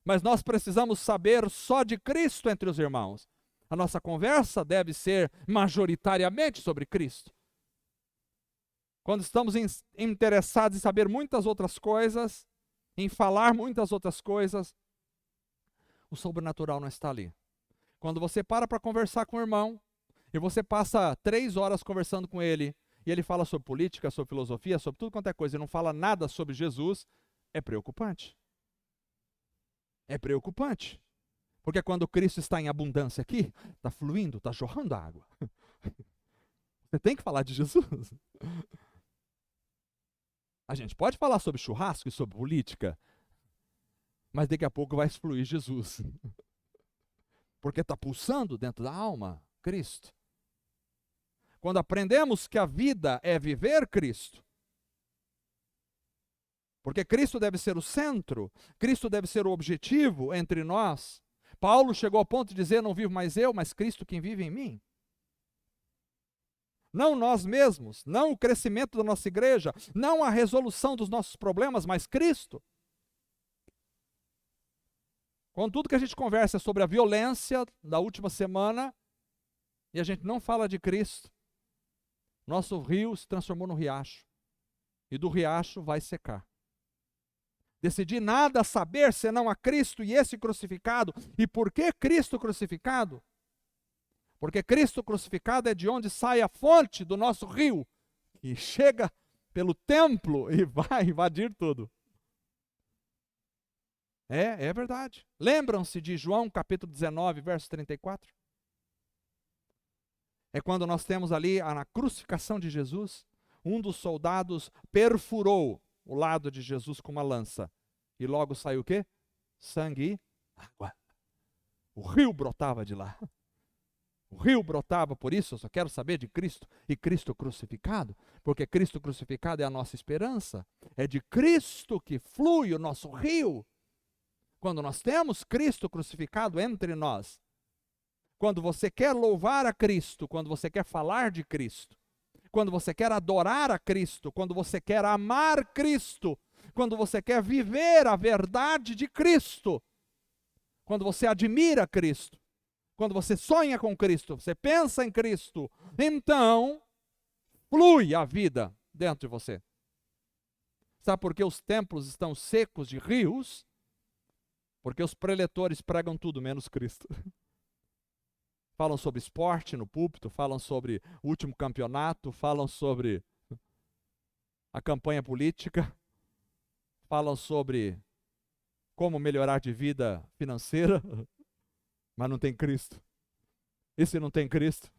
mas nós precisamos saber só de Cristo entre os irmãos. A nossa conversa deve ser majoritariamente sobre Cristo. Quando estamos interessados em saber muitas outras coisas, em falar muitas outras coisas, o sobrenatural não está ali. Quando você para conversar com o irmão, e você passa 3 horas conversando com ele, e ele fala sobre política, sobre filosofia, sobre tudo quanto é coisa, e não fala nada sobre Jesus, é preocupante. É preocupante. Porque quando Cristo está em abundância aqui, está fluindo, está jorrando água. Você tem que falar de Jesus. A gente pode falar sobre churrasco e sobre política, mas daqui a pouco vai fluir Jesus. Porque está pulsando dentro da alma Cristo. Quando aprendemos que a vida é viver Cristo, porque Cristo deve ser o centro, Cristo deve ser o objetivo entre nós. Paulo chegou ao ponto de dizer: não vivo mais eu, mas Cristo quem vive em mim. Não nós mesmos, não o crescimento da nossa igreja, não a resolução dos nossos problemas, mas Cristo. Quando tudo que a gente conversa é sobre a violência da última semana, e a gente não fala de Cristo, nosso rio se transformou no riacho, e do riacho vai secar. Decidi nada saber senão a Cristo e esse crucificado. E por que Cristo crucificado? Porque Cristo crucificado é de onde sai a fonte do nosso rio, e chega pelo templo e vai invadir tudo. É verdade. Lembram-se de João capítulo 19, verso 34? É quando nós temos ali na crucificação de Jesus, um dos soldados perfurou o lado de Jesus com uma lança. E logo saiu o quê? Sangue e água. O rio brotava de lá. O rio brotava, por isso eu só quero saber de Cristo e Cristo crucificado, porque Cristo crucificado é a nossa esperança. É de Cristo que flui o nosso rio. Quando nós temos Cristo crucificado entre nós, quando você quer louvar a Cristo, quando você quer falar de Cristo, quando você quer adorar a Cristo, quando você quer amar Cristo, quando você quer viver a verdade de Cristo, quando você admira Cristo, quando você sonha com Cristo, você pensa em Cristo, então flui a vida dentro de você. Sabe por que os templos estão secos de rios? Porque os preletores pregam tudo menos Cristo. Falam sobre esporte no púlpito, falam sobre o último campeonato, falam sobre a campanha política, falam sobre como melhorar de vida financeira, mas não tem Cristo. E se não tem Cristo,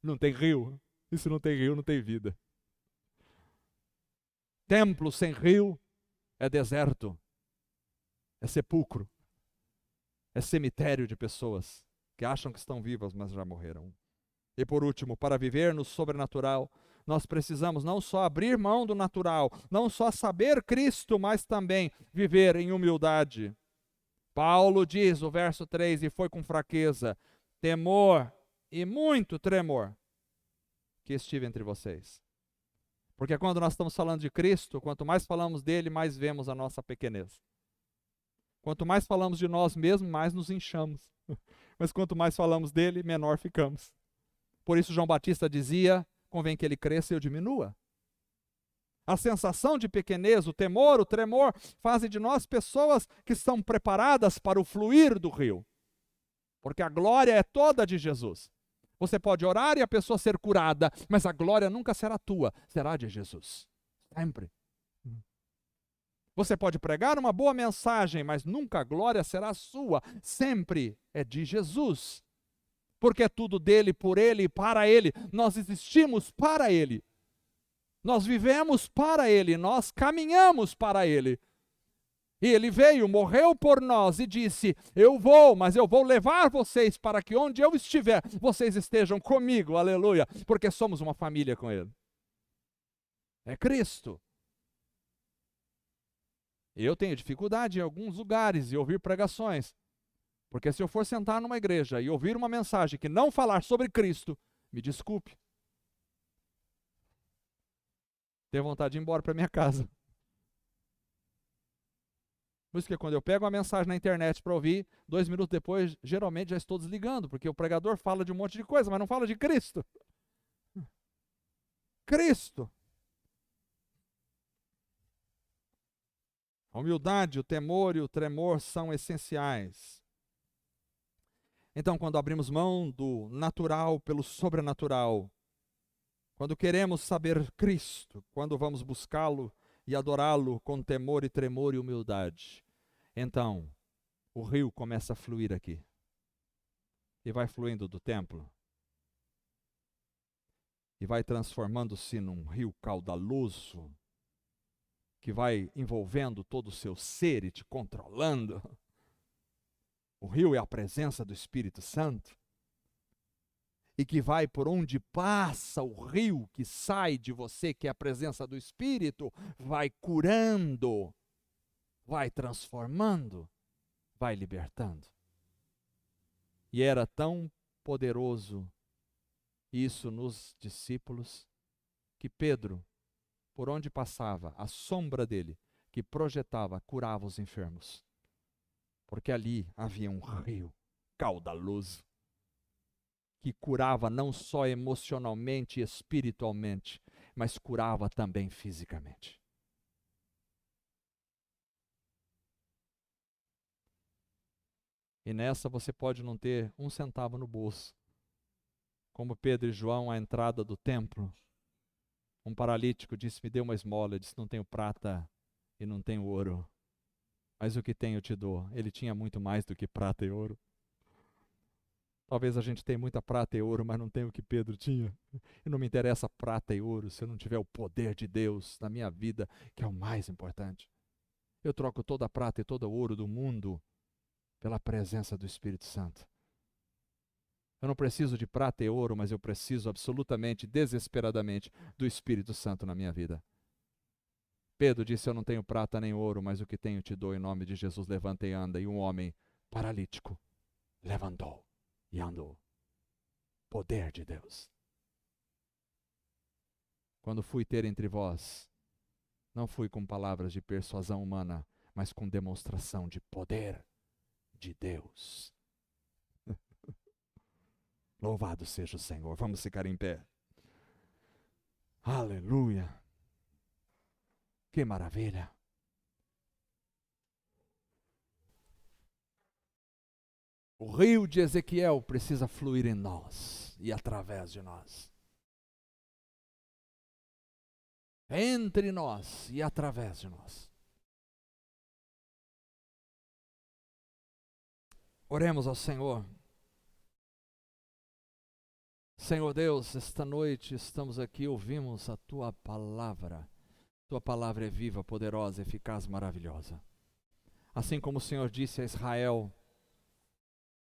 não tem rio. E se não tem rio, não tem vida. Templo sem rio é deserto, é sepulcro, é cemitério de pessoas que acham que estão vivas, mas já morreram. E por último, para viver no sobrenatural, nós precisamos não só abrir mão do natural, não só saber Cristo, mas também viver em humildade. Paulo diz, o verso 3, e foi com fraqueza, temor e muito tremor que estive entre vocês. Porque quando nós estamos falando de Cristo, quanto mais falamos dele, mais vemos a nossa pequenez. Quanto mais falamos de nós mesmos, mais nos inchamos. Mas quanto mais falamos dele, menor ficamos. Por isso João Batista dizia, convém que ele cresça e eu diminua. A sensação de pequenez, o temor, o tremor, fazem de nós pessoas que estão preparadas para o fluir do rio. Porque a glória é toda de Jesus. Você pode orar e a pessoa ser curada, mas a glória nunca será tua, será de Jesus. Sempre. Você pode pregar uma boa mensagem, mas nunca a glória será sua. Sempre é de Jesus. Porque é tudo dele, por ele e para ele. Nós existimos para ele. Nós vivemos para ele, nós caminhamos para ele. E ele veio, morreu por nós e disse: eu vou, mas eu vou levar vocês para que onde eu estiver, vocês estejam comigo, aleluia, porque somos uma família com ele. É Cristo. Eu tenho dificuldade em alguns lugares de ouvir pregações, porque se eu for sentar numa igreja e ouvir uma mensagem que não falar sobre Cristo, me desculpe. Tenho vontade de ir embora para minha casa. Por isso que quando eu pego uma mensagem na internet para ouvir, 2 minutos depois, geralmente já estou desligando, porque o pregador fala de um monte de coisa, mas não fala de Cristo. Cristo. A humildade, o temor e o tremor são essenciais. Então, quando abrimos mão do natural pelo sobrenatural, quando queremos saber Cristo, quando vamos buscá-lo e adorá-lo com temor e tremor e humildade, então o rio começa a fluir aqui. E vai fluindo do templo. E vai transformando-se num rio caudaloso, que vai envolvendo todo o seu ser e te controlando. O rio é a presença do Espírito Santo. E que vai por onde passa o rio que sai de você, que é a presença do Espírito, vai curando, vai transformando, vai libertando. E era tão poderoso isso nos discípulos, que Pedro, por onde passava, a sombra dele, que projetava, curava os enfermos. Porque ali havia um rio caudaloso, que curava não só emocionalmente e espiritualmente, mas curava também fisicamente. E nessa você pode não ter um centavo no bolso. Como Pedro e João à entrada do templo, um paralítico disse: me dê uma esmola. Ele disse: não tenho prata e não tenho ouro, mas o que tenho eu te dou. Ele tinha muito mais do que prata e ouro. Talvez a gente tenha muita prata e ouro, mas não tem o que Pedro tinha. E não me interessa prata e ouro se eu não tiver o poder de Deus na minha vida, que é o mais importante. Eu troco toda a prata e todo o ouro do mundo pela presença do Espírito Santo. Eu não preciso de prata e ouro, mas eu preciso absolutamente, desesperadamente, do Espírito Santo na minha vida. Pedro disse: eu não tenho prata nem ouro, mas o que tenho te dou. Em nome de Jesus, levanta e anda. E um homem paralítico levantou e andou. Poder de Deus. Quando fui ter entre vós, não fui com palavras de persuasão humana, mas com demonstração de poder de Deus. Louvado seja o Senhor. Vamos ficar em pé. Aleluia. Que maravilha. O rio de Ezequiel precisa fluir em nós e através de nós. Entre nós e através de nós. Oremos ao Senhor. Senhor Deus, esta noite estamos aqui, ouvimos a Tua palavra. Tua palavra é viva, poderosa, eficaz, maravilhosa. Assim como o Senhor disse a Israel,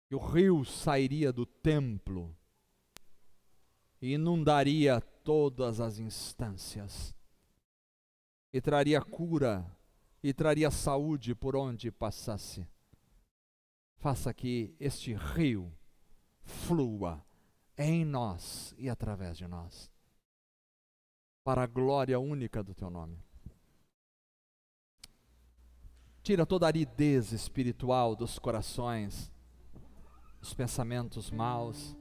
que o rio sairia do templo e inundaria todas as instâncias, e traria cura, e traria saúde por onde passasse. Faça que este rio flua em nós e através de nós, para a glória única do Teu nome. Tira toda a aridez espiritual dos corações, os pensamentos maus,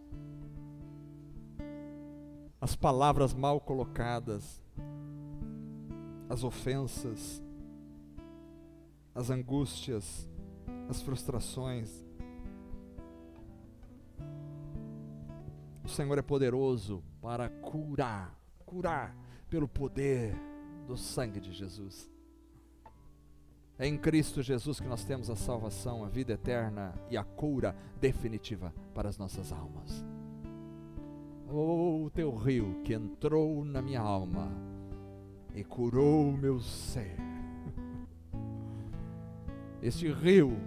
as palavras mal colocadas, as ofensas, as angústias, as frustrações. O Senhor é poderoso para curar pelo poder do sangue de Jesus. É em Cristo Jesus que nós temos a salvação, a vida eterna e a cura definitiva para as nossas almas. Oh, teu rio que entrou na minha alma e curou o meu ser. Este rio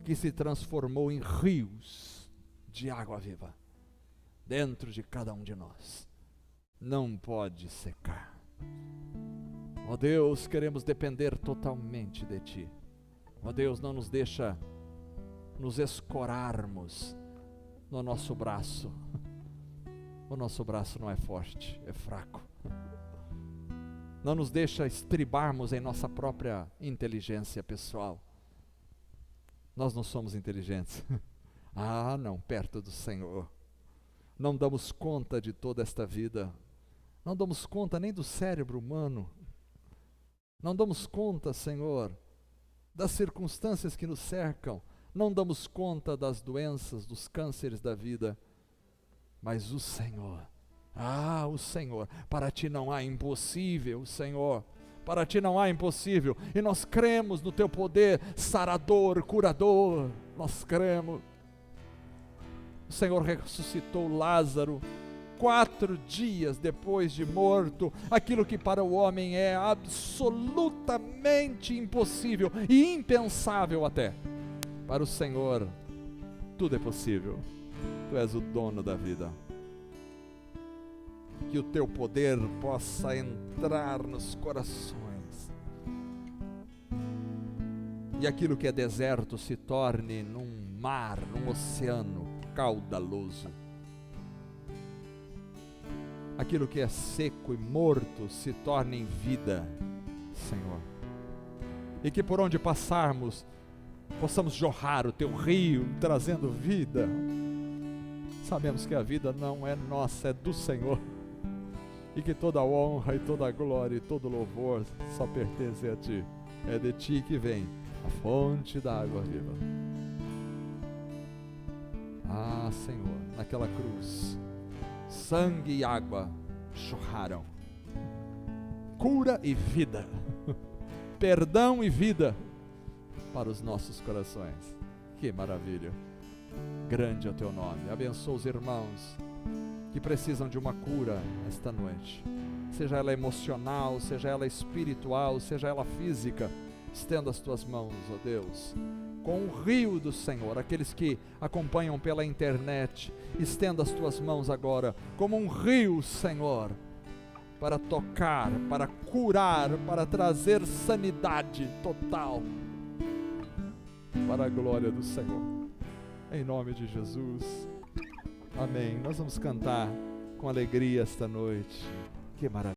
que se transformou em rios de água viva dentro de cada um de nós, não pode secar. Ó Deus, queremos depender totalmente de Ti. Ó Deus, não nos deixa nos escorarmos no nosso braço. O nosso braço não é forte, é fraco. Não nos deixa estribarmos em nossa própria inteligência pessoal. Nós não somos inteligentes. Ah, não, perto do Senhor. Não damos conta de toda esta vida. Não damos conta nem do cérebro humano. Não damos conta, Senhor, das circunstâncias que nos cercam. Não damos conta das doenças, dos cânceres da vida. Mas o Senhor, o Senhor, para Ti não há impossível, Senhor. Para Ti não há impossível. E nós cremos no Teu poder sarador, curador. Nós cremos. O Senhor ressuscitou Lázaro 4 dias depois de morto. Aquilo que para o homem é absolutamente impossível e impensável até, para o Senhor tudo é possível. Tu és o dono da vida. Que o Teu poder possa entrar nos corações e aquilo que é deserto se torne num mar, num oceano caudaloso. Aquilo que é seco e morto se torne em vida, Senhor. E que por onde passarmos possamos jorrar o Teu rio, trazendo vida. Sabemos que a vida não é nossa, é do Senhor. E que toda a honra e toda a glória e todo o louvor só pertence a Ti. É de Ti que vem a fonte da água viva. Ah, Senhor, naquela cruz, sangue e água jorraram. Cura e vida. Perdão e vida para os nossos corações. Que maravilha. Grande é o Teu nome. Abençoa os irmãos que precisam de uma cura esta noite, seja ela emocional, seja ela espiritual, seja ela física. Estenda as Tuas mãos, ó Deus, com o rio do Senhor. Aqueles que acompanham pela internet, estenda as Tuas mãos agora, como um rio, Senhor, para tocar, para curar, para trazer sanidade total, para a glória do Senhor, em nome de Jesus. Amém. Nós vamos cantar com alegria esta noite. Que maravilha.